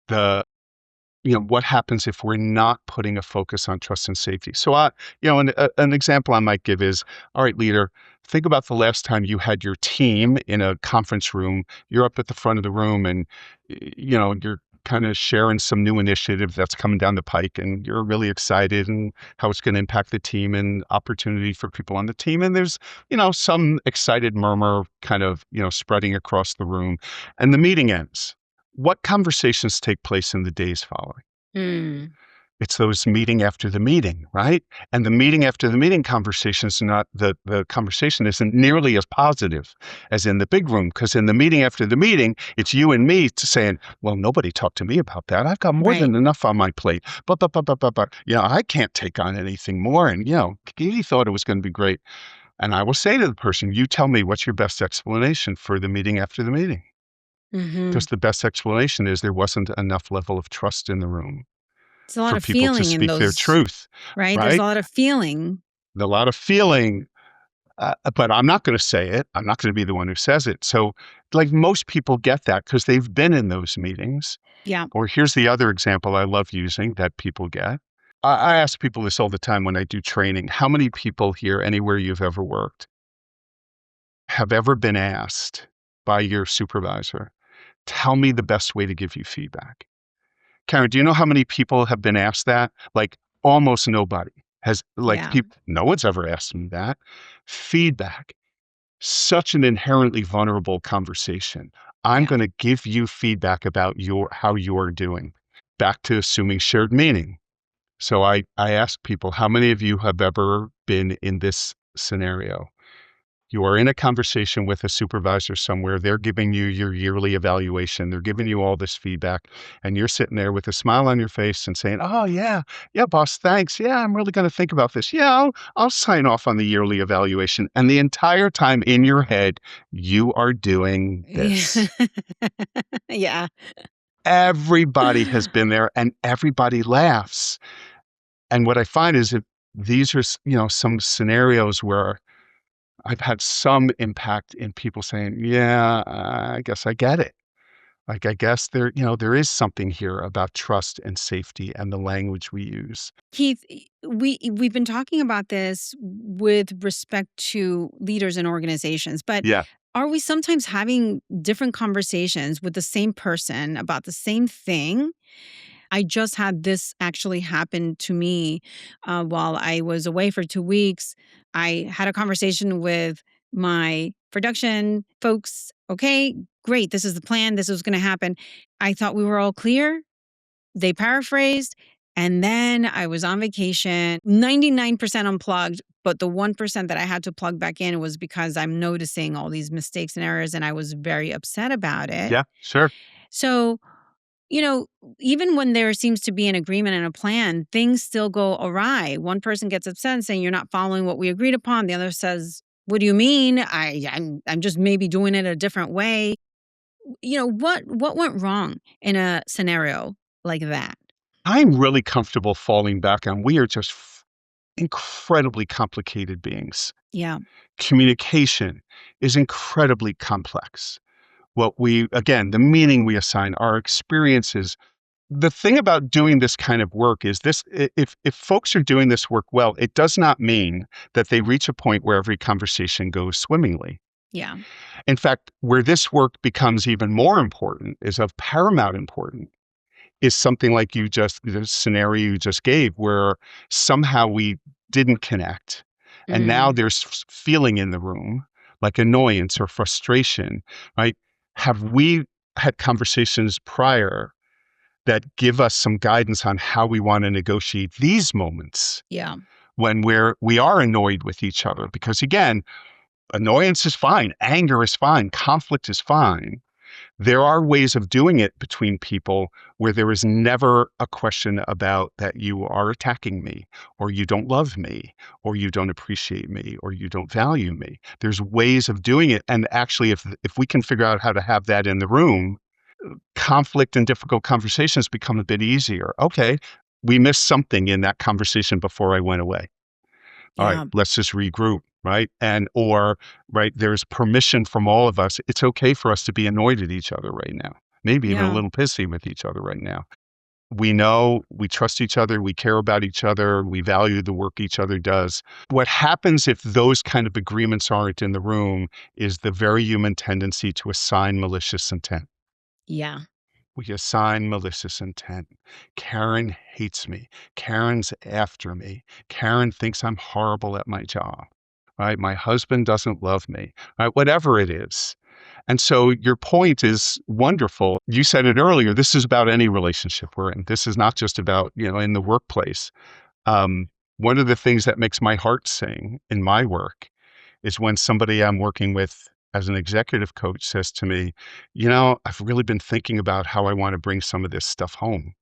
B: the what happens if we're not putting a focus on trust and safety? So, an example I might give is, all right, leader, think about the last time you had your team in a conference room. You're up at the front of the room and, you're kind of sharing some new initiative that's coming down the pike and you're really excited and how it's going to impact the team and opportunity for people on the team. And there's, some excited murmur kind of, spreading across the room and the meeting ends. What conversations take place in the days following?
A: Mm.
B: It's those meeting after the meeting, right? And the meeting after the meeting conversation is not the conversation isn't nearly as positive as in the big room. Because in the meeting after the meeting, it's you and me saying, well, nobody talked to me about that. I've got more
A: Right.
B: than enough on my plate. But, I can't take on anything more. And, Katie thought it was going to be great. And I will say to the person, you tell me what's your best explanation for the meeting after the meeting.
A: Mhm.
B: Because the best explanation is there wasn't enough level of trust in the room
A: It's a lot
B: for
A: of
B: people to
A: feeling in
B: speak their
A: those,
B: truth,
A: right? There's a
B: right?
A: lot of feeling.
B: A lot of feeling, but I'm not going to say it. I'm not going to be the one who says it. So, like most people get that because they've been in those meetings.
A: Yeah.
B: Or here's the other example I love using that people get. I ask people this all the time when I do training. How many people here, anywhere you've ever worked, have ever been asked by your supervisor, tell me the best way to give you feedback? Karen, do you know how many people have been asked that? Like almost nobody has, like
A: Yeah.
B: people, no one's ever asked me that. Feedback, such an inherently vulnerable conversation. I'm
A: Yeah.
B: going to give you feedback about how you're doing. Back to assuming shared meaning. So I ask people, how many of you have ever been in this scenario? You are in a conversation with a supervisor somewhere. They're giving you your yearly evaluation. They're giving you all this feedback. And you're sitting there with a smile on your face and saying, oh, yeah, yeah, boss, thanks. Yeah, I'm really going to think about this. Yeah, I'll sign off on the yearly evaluation. And the entire time in your head, you are doing
A: Yeah.
B: this.
A: Yeah.
B: Everybody has been there and everybody laughs. And what I find is that these are, some scenarios where I've had some impact in people saying, "Yeah, I guess I get it." Like, I guess there is something here about trust and safety and the language we use.
A: Keith, we've been talking about this with respect to leaders and organizations, but
B: Yeah.
A: are we sometimes having different conversations with the same person about the same thing? I just had this actually happen to me while I was away for 2 weeks. I had a conversation with my production folks. Okay, great. This is the plan. This was going to happen. I thought we were all clear. They paraphrased. And then I was on vacation, 99% unplugged. But the 1% that I had to plug back in was because I'm noticing all these mistakes and errors. And I was very upset about it.
B: Yeah, sure.
A: So, you know, even when there seems to be an agreement and a plan, things still go awry. One person gets upset and saying, you're not following what we agreed upon. The other says, what do you mean? I'm just maybe doing it a different way. What went wrong in a scenario like that?
B: I'm really comfortable falling back on we are just incredibly complicated beings.
A: Yeah.
B: Communication is incredibly complex. Again, the meaning we assign, our experiences. The thing about doing this kind of work is this: if folks are doing this work well, it does not mean that they reach a point where every conversation goes swimmingly.
A: Yeah.
B: In fact, where this work becomes even more important, is of paramount importance, is something like the scenario you just gave, where somehow we didn't connect. And now
A: Mm,
B: there's feeling in the room, like annoyance or frustration, right? Have we had conversations prior that give us some guidance on how we want to negotiate these moments
A: yeah.
B: when we are annoyed with each other? Because again, annoyance is fine, anger is fine, conflict is fine. There are ways of doing it between people where there is never a question about that you are attacking me, or you don't love me, or you don't appreciate me, or you don't value me. There's ways of doing it. And actually, if we can figure out how to have that in the room, conflict and difficult conversations become a bit easier. Okay, we missed something in that conversation before I went away. All right,
A: Yeah.
B: let's just regroup, right? Right, there's permission from all of us. It's okay for us to be annoyed at each other right now, maybe even a
A: Yeah.
B: little pissy with each other right now. We know we trust each other, we care about each other, we value the work each other does. What happens if those kind of agreements aren't in the room is the very human tendency to assign malicious intent.
A: Yeah.
B: We assign malicious intent. Karen hates me. Karen's after me. Karen thinks I'm horrible at my job. Right? My husband doesn't love me. Right? Whatever it is. And so your point is wonderful. You said it earlier. This is about any relationship we're in. This is not just about, in the workplace. One of the things that makes my heart sing in my work is when somebody I'm working with as an executive coach says to me, I've really been thinking about how I want to bring some of this stuff home,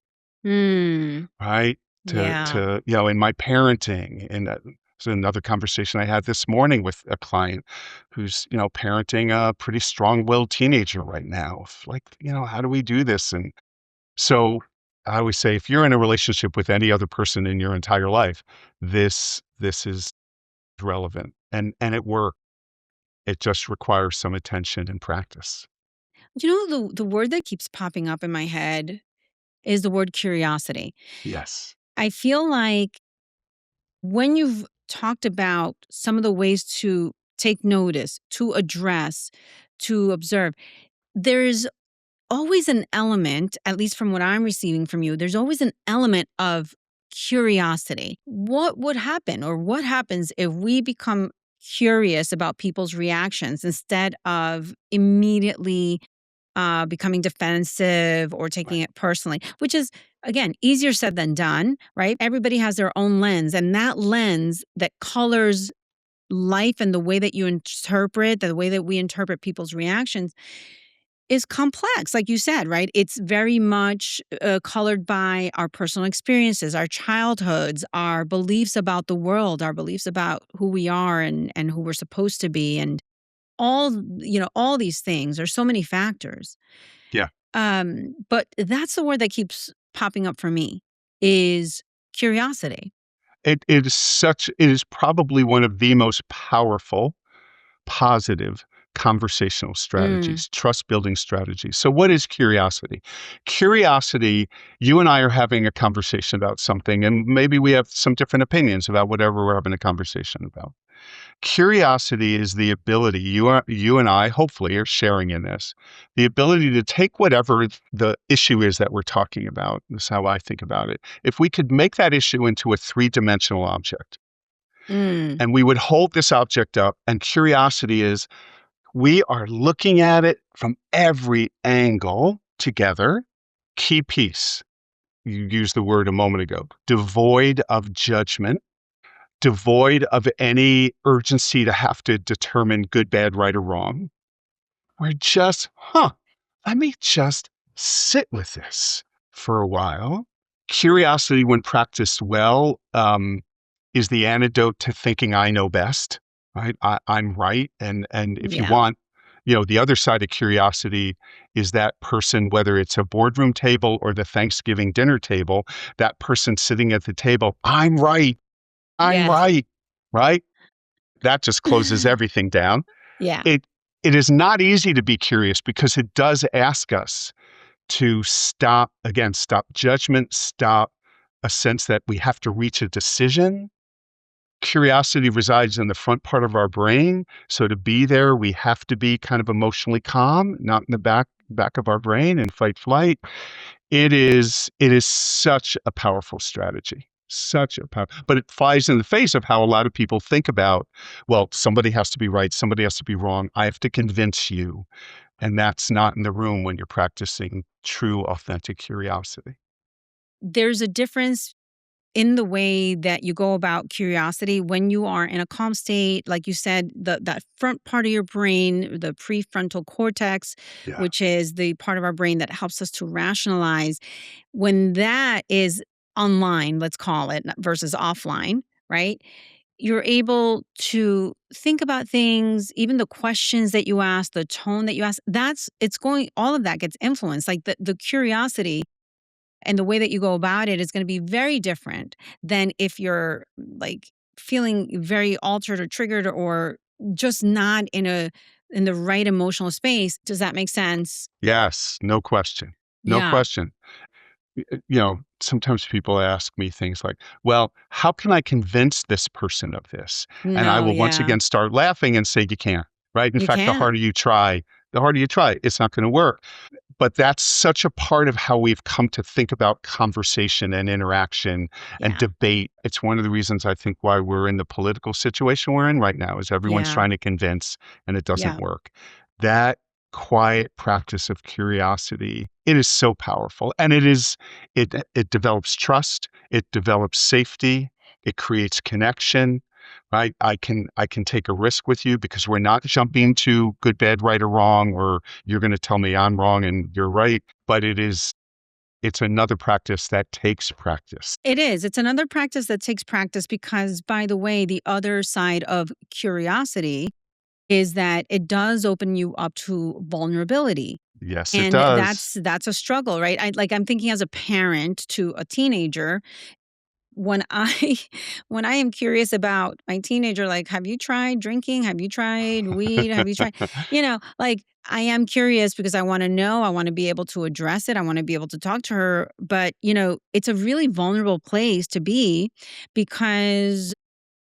A: Mm,
B: right?
A: yeah.
B: In my parenting. And so another conversation I had this morning with a client who's, parenting a pretty strong-willed teenager right now. Like, how do we do this? And so I always say, if you're in a relationship with any other person in your entire life, this is relevant and it works. It just requires some attention and practice.
A: The word that keeps popping up in my head is the word curiosity.
B: Yes.
A: I feel like when you've talked about some of the ways to take notice, to address, to observe, there's always an element, at least from what I'm receiving from you, there's always an element of curiosity. What would happen or what happens if we become curious about people's reactions instead of immediately becoming defensive or taking
B: Right.
A: it personally, which is, again, easier said than done, right? Everybody has their own lens, and that lens that colors life and the way that you interpret, the way that we interpret people's reactions is complex, like you said, right? It's very much colored by our personal experiences, our childhoods, our beliefs about the world, our beliefs about who we are and who we're supposed to be, and all these things. There's so many factors.
B: Yeah.
A: But that's the word that keeps popping up for me is curiosity.
B: It is probably one of the most powerful, positive conversational
A: Mm,
B: strategies, trust building strategies. So what is curiosity? Curiosity, you and I are having a conversation about something, and maybe we have some different opinions about whatever we're having a conversation about. Curiosity is the ability, you and I hopefully are sharing in this, the ability to take whatever the issue is that we're talking about. This is how I think about it. If we could make that issue into a three-dimensional object,
A: mm,
B: and we would hold this object up, and curiosity is we are looking at it from every angle together. Key piece, you used the word a moment ago, devoid of judgment, devoid of any urgency to have to determine good, bad, right, or wrong. We're just, let me just sit with this for a while. Curiosity, when practiced well, is the antidote to thinking I know best, right? I'm right. And if you
A: yeah.
B: want, the other side of curiosity is that person, whether it's a boardroom table or the Thanksgiving dinner table, that person sitting at the table, I'm right. I'm
A: Yes.
B: right. Right? That just closes everything down.
A: Yeah.
B: It it is not easy to be curious because it does ask us to stop judgment, stop a sense that we have to reach a decision. Curiosity resides in the front part of our brain, so to be there, we have to be kind of emotionally calm, not in the back of our brain in fight flight. It is such a powerful strategy. But it flies in the face of how a lot of people think about, well, somebody has to be right, somebody has to be wrong. I have to convince you. And that's not in the room when you're practicing true, authentic curiosity.
A: There's a difference in the way that you go about curiosity when you are in a calm state, like you said, that front part of your brain, the prefrontal cortex,
B: Yeah.
A: which is the part of our brain that helps us to rationalize, when that is online, let's call it, versus offline, right? You're able to think about things, even the questions that you ask, the tone that you ask, all of that gets influenced. Like the curiosity and the way that you go about it is going to be very different than if you're like feeling very altered or triggered or just not in the right emotional space. Does that make sense?
B: Yes, no question. No
A: Yeah.
B: question. Sometimes people ask me things like, well, how can I convince this person of this? And I
A: No,
B: will once
A: yeah.
B: again start laughing and say, you can't, right? In
A: You
B: fact,
A: can't.
B: the harder you try, it's not going to work. But that's such a part of how we've come to think about conversation and interaction and
A: Yeah.
B: debate. It's one of the reasons I think why we're in the political situation we're in right now is everyone's
A: Yeah.
B: trying to convince and it doesn't
A: Yeah.
B: work. That quiet practice of curiosity, it is so powerful. And it develops trust, it develops safety, it creates connection, right? I can take a risk with you because we're not jumping to good, bad, right, or wrong, or you're going to tell me I'm wrong and you're right. But it's another practice that takes practice.
A: It is. It's another practice that takes practice because, by the way, the other side of curiosity is that it does open you up to vulnerability.
B: Yes, it
A: And
B: does.
A: that's a struggle, right? I'm thinking as a parent to a teenager, when I when I am curious about my teenager, like, have you tried drinking? Have you tried weed? Have you tried, like, I am curious because I want to know, I want to be able to address it, I want to be able to talk to her. But, it's a really vulnerable place to be because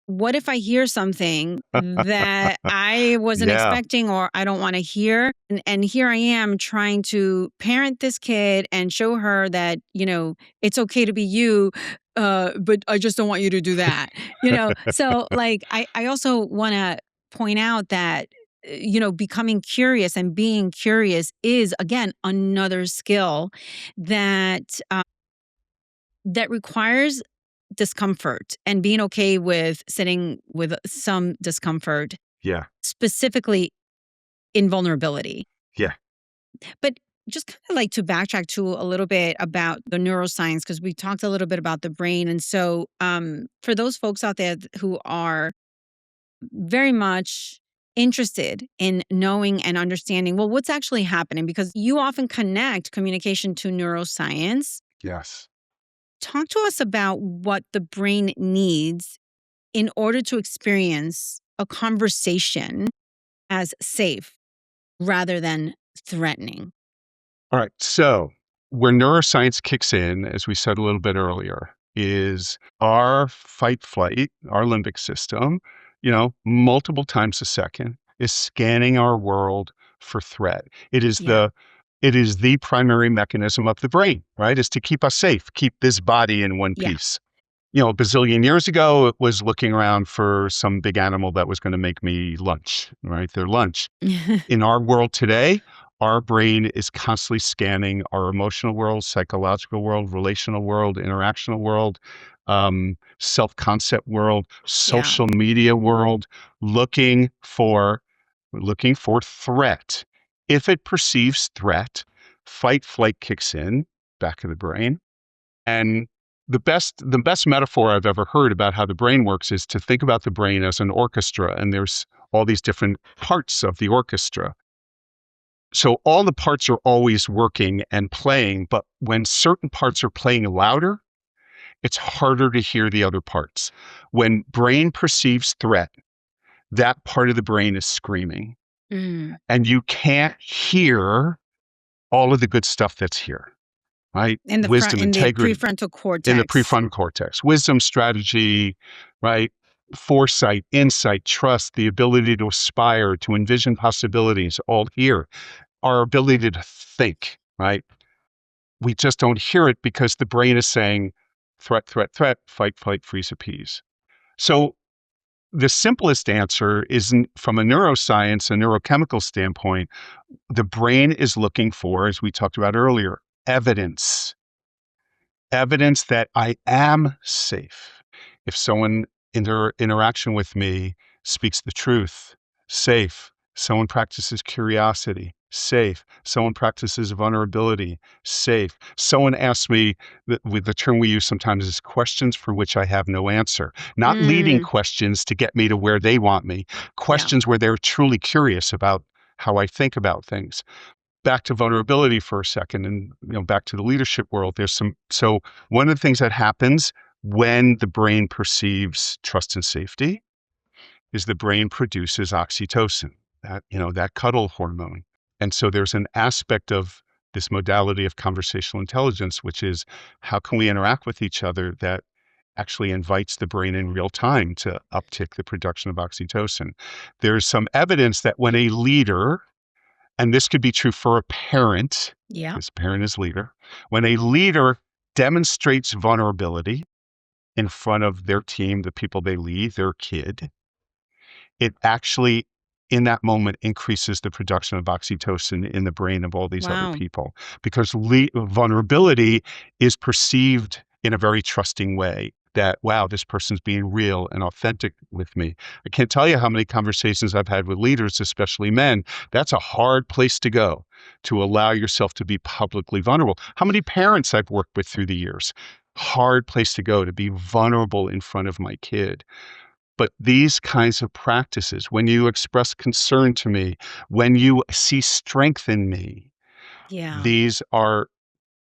A: what if I hear something that I wasn't
B: Yeah.
A: expecting or I don't want to hear? And here I am trying to parent this kid and show her that, it's okay to be you, but I just don't want you to do that. So like I also want to point out that becoming curious and being curious is again another skill that that requires discomfort and being okay with sitting with some discomfort,
B: Yeah.
A: specifically in vulnerability.
B: Yeah.
A: But just kind of like to backtrack to a little bit about the neuroscience, because we talked a little bit about the brain. And so, for those folks out there who are very much interested in knowing and understanding, well, what's actually happening, because you often connect communication to neuroscience.
B: Yes.
A: Talk to us about what the brain needs in order to experience a conversation as safe rather than threatening.
B: All right. So, where neuroscience kicks in, as we said a little bit earlier, is our fight flight, our limbic system, multiple times a second is scanning our world for threat. It is
A: Yeah.
B: the primary mechanism of the brain, right? Is to keep us safe, keep this body in one
A: Yeah.
B: piece. A bazillion years ago, it was looking around for some big animal that was going to make me lunch, right? Their lunch. In our world today, our brain is constantly scanning our emotional world, psychological world, relational world, interactional world, self-concept world,
A: Yeah.
B: social media world, looking for threat. If it perceives threat, fight flight kicks in, back of the brain. And the best metaphor I've ever heard about how the brain works is to think about the brain as an orchestra, and there's all these different parts of the orchestra. So all the parts are always working and playing, but when certain parts are playing louder, it's harder to hear the other parts. When brain perceives threat, that part of the brain is screaming,
A: Mm.
B: and you can't hear all of the good stuff that's here, right? Wisdom,
A: In the
B: integrity,
A: prefrontal
B: in the
A: cortex.
B: prefrontal cortex, wisdom, strategy, right? Foresight, insight, trust, the ability to aspire, to envision possibilities, all here. Our ability to think, right? We just don't hear it because the brain is saying threat, threat, threat, fight, fight, freeze, appease. So the simplest answer is from a neuroscience, a neurochemical standpoint, the brain is looking for, as we talked about earlier, evidence evidence that I am safe. If someone in their interaction with me speaks the truth, safe. Someone practices curiosity, safe. Someone practices vulnerability, safe. Someone asks me, with the term we use sometimes is questions for which I have no answer. Not leading
A: Mm.
B: questions to get me to where they want me,
A: Yeah.
B: questions where they're truly curious about how I think about things. Back to vulnerability for a second, and back to the leadership world. So one of the things that happens when the brain perceives trust and safety is the brain produces oxytocin, that cuddle hormone. And so there's an aspect of this modality of conversational intelligence, which is how can we interact with each other that actually invites the brain in real time to uptick the production of oxytocin. There's some evidence that when a leader, and this could be true for a parent,
A: Yeah.
B: because parent is leader. When a leader demonstrates vulnerability in front of their team, the people they lead, their kid, it actually in that moment increases the production of oxytocin in the brain of all these other
A: Wow.
B: people because vulnerability is perceived in a very trusting way that, wow, this person's being real and authentic with me. I can't tell you how many conversations I've had with leaders, especially men. That's a hard place to go, to allow yourself to be publicly vulnerable. How many parents I've worked with through the years? Hard place to go, to be vulnerable in front of my kid. But these kinds of practices, when you express concern to me, when you see strength in me,
A: Yeah.
B: these are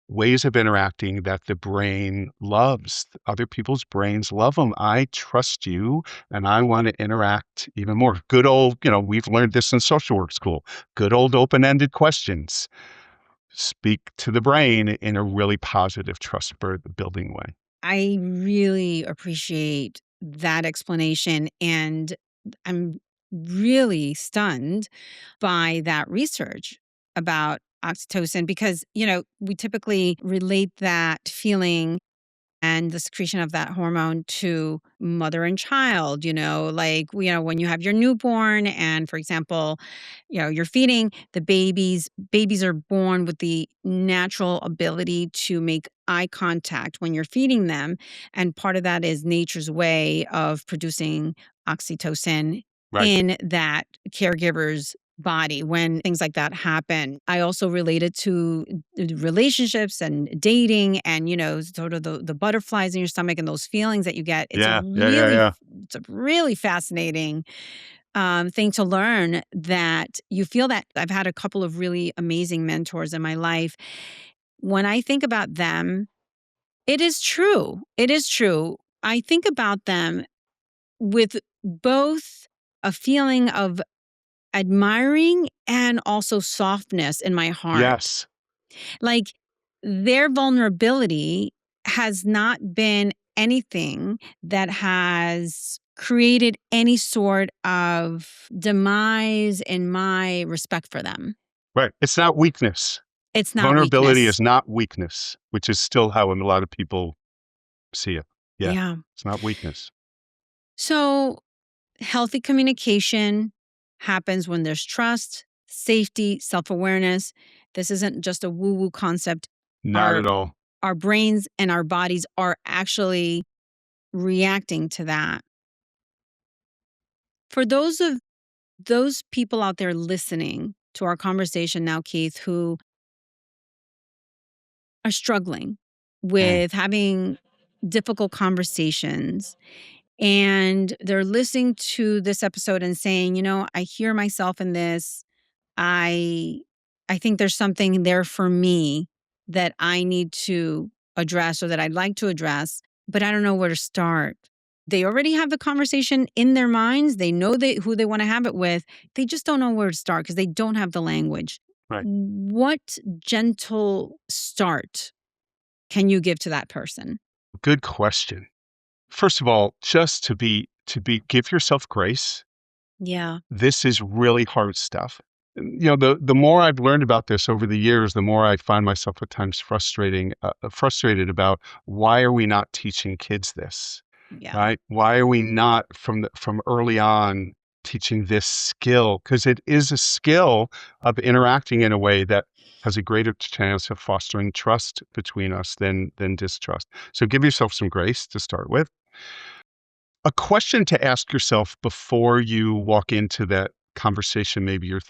B: ways of interacting that the brain loves. Other people's brains love them. I trust you and I want to interact even more. Good old, we've learned this in social work school. Good old open-ended questions speak to the brain in a really positive, trust building way.
A: I really appreciate that explanation. And I'm really stunned by that research about oxytocin because, we typically relate that feeling and the secretion of that hormone to mother and child, when you have your newborn and for example, you're feeding the babies are born with the natural ability to make eye contact when you're feeding them. And part of that is nature's way of producing oxytocin
B: Right.
A: in that caregiver's body when things like that happen. I also relate it to relationships and dating and sort of the butterflies in your stomach and those feelings that you get.
B: Yeah. Yeah. Yeah. Yeah.
A: It's a really fascinating thing to learn that you feel that. I've had a couple of really amazing mentors in my life. When I think about them, it is true. It is true. I think about them with both a feeling of admiring and also softness in my heart.
B: Yes.
A: Like, their vulnerability has not been anything that has created any sort of demise in my respect for them.
B: Right. It's not weakness.
A: It's not
B: Vulnerability
A: weakness.
B: is not weakness, which is still how a lot of people see it. Yeah.
A: Yeah.
B: It's not weakness.
A: So, healthy communication happens when there's trust, safety, self-awareness. This isn't just a woo-woo concept.
B: Not
A: Our
B: at all.
A: our brains and our bodies are actually reacting to that. For those people out there listening to our conversation now, Keith, who are struggling
B: Mm.
A: with having difficult conversations and they're listening to this episode and saying, I hear myself in this. I I think there's something there for me that I need to address or that I'd like to address, but I don't know where to start. They already have the conversation in their minds. They know who they want to have it with. They just don't know where to start because they don't have the language.
B: Right.
A: What gentle start can you give to that person?
B: Good question. First of all, just give yourself grace.
A: Yeah.
B: This is really hard stuff. The more I've learned about this over the years, the more I find myself at times frustrated about why are we not teaching kids this,
A: Yeah.
B: right? Why are we not from early on teaching this skill? Because it is a skill of interacting in a way that has a greater chance of fostering trust between us than distrust. So give yourself some grace to start with. A question to ask yourself before you walk into that conversation maybe you're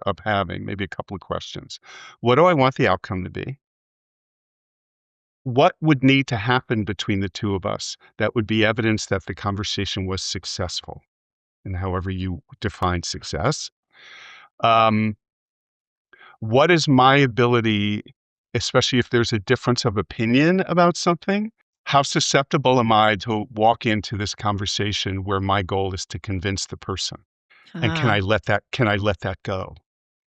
B: of having, maybe a couple of questions. What do I want the outcome to be? What would need to happen between the two of us that would be evidence that the conversation was successful, and however you define success? Um, what is my ability, especially if there's a difference of opinion about something? How susceptible am I to walk into this conversation where my goal is to convince the person? And
A: Ah,
B: can I let that go?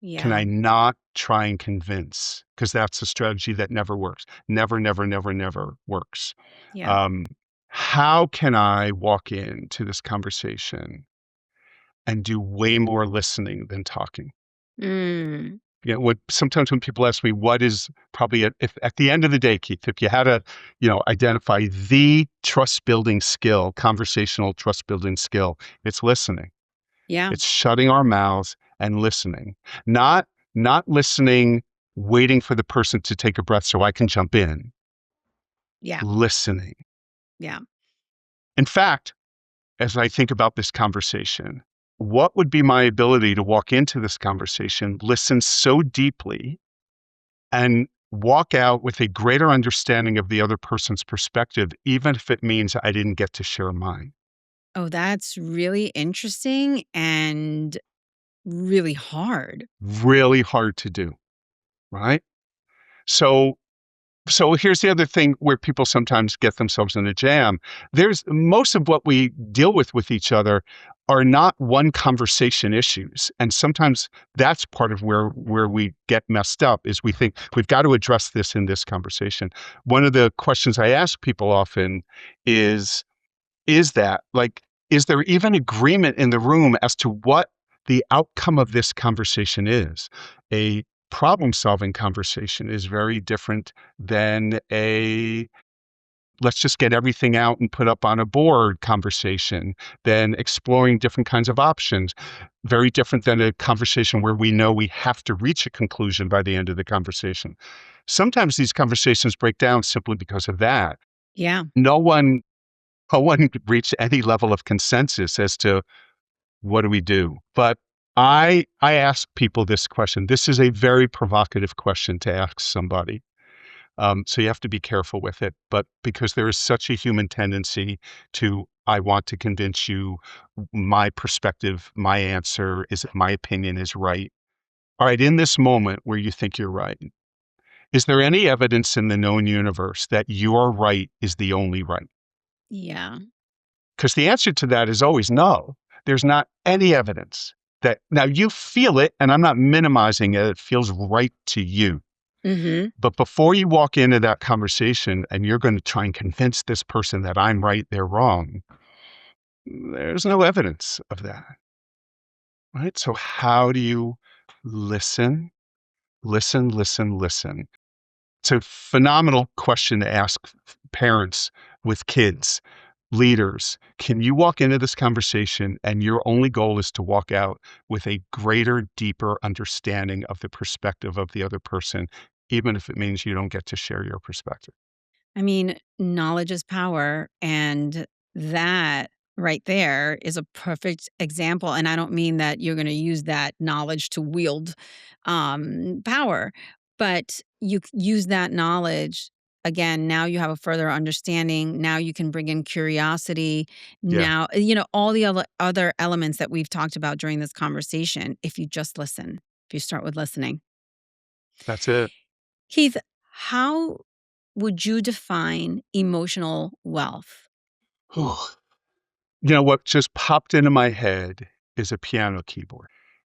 B: Can
A: yeah.
B: I not try and convince? Because that's a strategy that never works. Never, never, never, never works.
A: Yeah.
B: Um, how can I walk into this conversation and do way more listening than talking?
A: Mm,
B: Sometimes when people ask me what is probably if at the end of the day, Keith, if you had to, identify the trust building skill, conversational trust building skill, it's listening.
A: Yeah.
B: It's shutting our mouths and listening. Not listening, waiting for the person to take a breath so I can jump in.
A: Yeah.
B: Listening.
A: Yeah.
B: In fact, as I think about this conversation, what would be my ability to walk into this conversation, listen so deeply, and walk out with a greater understanding of the other person's perspective, even if it means I didn't get to share mine?
A: Oh, that's really interesting and really hard.
B: Really hard to do, right? So So here's the other thing where people sometimes get themselves in a jam. There's most of what we deal with each other are not one conversation issues. And sometimes that's part of where we get messed up is we think we've got to address this in this conversation. One of the questions I ask people often is is that like, is there even agreement in the room as to what the outcome of this conversation is? A problem solving conversation is very different than a let's just get everything out and put up on a board conversation, than exploring different kinds of options. Very different than a conversation where we know we have to reach a conclusion by the end of the conversation. Sometimes these conversations break down simply because of that.
A: Yeah.
B: No one no one could reach any level of consensus as to what do we do. But I ask people this question. This is a very provocative question to ask somebody. So you have to be careful with it. But because there is such a human tendency to, I want to convince you my perspective, my answer is my opinion is right. All right, in this moment where you think you're right, is there any evidence in the known universe that your right is the only right?
A: Yeah.
B: Because the answer to that is always no. There's not any evidence that now you feel it, and I'm not minimizing it. It feels right to you.
A: Mhm.
B: But before you walk into that conversation and you're going to try and convince this person that I'm right, they're wrong, there's no evidence of that. Right. So, how do you listen, listen? It's a phenomenal question to ask parents with kids, leaders. Can you walk into this conversation and your only goal is to walk out with a greater, deeper understanding of the perspective of the other person, even if it means you don't get to share your perspective?
A: I mean, knowledge is power. And that right there is a perfect example. And I don't mean that you're going to use that knowledge to wield power, but use that knowledge. Again, now you have a further understanding. Now you can bring in curiosity.
B: Yeah,
A: Now, all the other elements that we've talked about during this conversation, if you just listen, if you start with listening.
B: that's it.
A: Keith, how would you define emotional wealth?
B: Whew. What just popped into my head is a piano keyboard.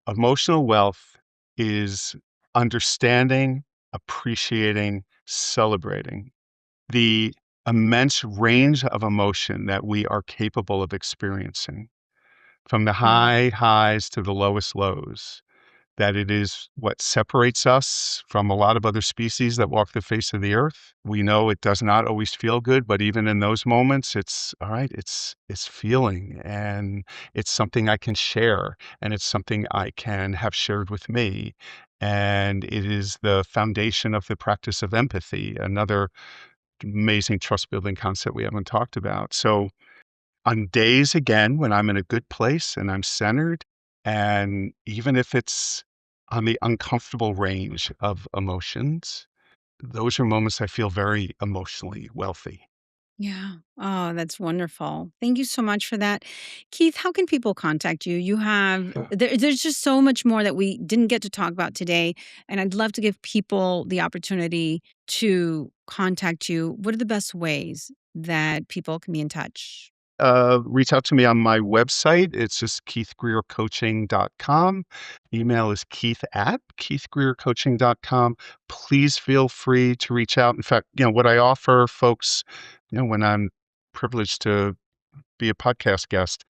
B: Emotional wealth is understanding, appreciating, celebrating the immense range of emotion that we are capable of experiencing, from the
A: Mm.
B: high highs to the lowest lows, that it is what separates us from a lot of other species that walk the face of the earth. We know it does not always feel good, but even in those moments, it's all right, it's feeling and it's something I can share and it's something I can have shared with me. And it is the foundation of the practice of empathy, another amazing trust building concept we haven't talked about. So on days again when I'm in a good place and I'm centered, and even if it's on the uncomfortable range of emotions, those are moments I feel very emotionally wealthy.
A: Yeah. Oh, that's wonderful. Thank you so much for that. Keith, how can people contact you? There's just so much more that we didn't get to talk about today. And I'd love to give people the opportunity to contact you. What are the best ways that people can be in touch?
B: Reach out to me on my website. It's just keithgreercoaching.com. Email is keith@keithgreercoaching.com. Please feel free to reach out. In fact, what I offer folks, when I'm privileged to be a podcast guest,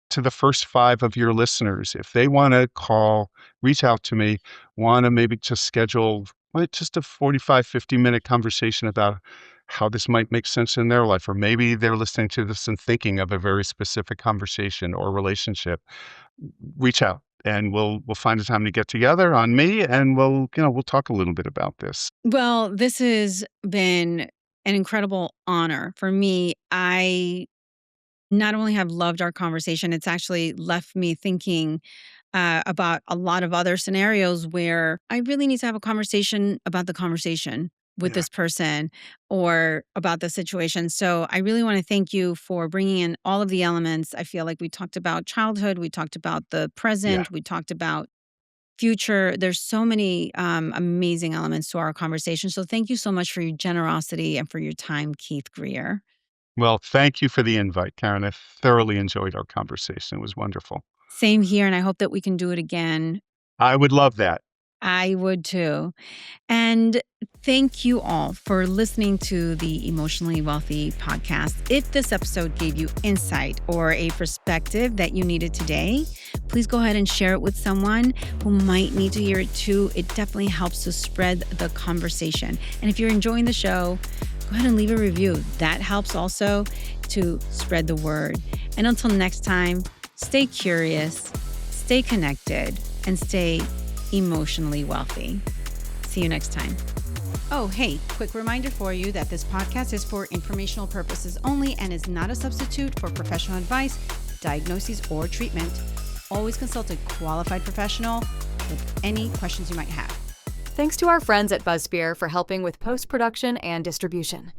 B: to the first 5 of your listeners, if they wanna call, reach out to me, wanna maybe just schedule, like, just a 45, 50-minute conversation about how this might make sense in their life, or maybe they're listening to this and thinking of a very specific conversation or relationship, reach out and we'll find a time to get together on me and we'll talk a little bit about this.
A: Well, this has been an incredible honor for me. I not only have loved our conversation, it's actually left me thinking about a lot of other scenarios where I really need to have a conversation about the conversation with
B: Yeah.
A: this person or about the situation. So I really want to thank you for bringing in all of the elements. I feel like we talked about childhood, we talked about the
B: Yeah.
A: present, we talked about future. There's so many amazing elements to our conversation. So thank you so much for your generosity and for your time, Keith Greer.
B: Well, thank you for the invite, Karen. I thoroughly enjoyed our conversation. It was wonderful.
A: Same here. And I hope that we can do it again.
B: I would love that.
A: I would too. And thank you all for listening to the Emotionally Wealthy podcast. If this episode gave you insight or a perspective that you needed today, please go ahead and share it with someone who might need to hear it too. It definitely helps to spread the conversation. And if you're enjoying the show, go ahead and leave a review. That helps also to spread the word. And until next time, stay curious, stay connected, and stay emotionally wealthy. See you next time. Oh, hey, quick reminder for you that this podcast is for informational purposes only and is not a substitute for professional advice, diagnoses, or treatment. Always consult a qualified professional with any questions you might have.
C: Thanks to our friends at BuzzSpear for helping with post-production and distribution.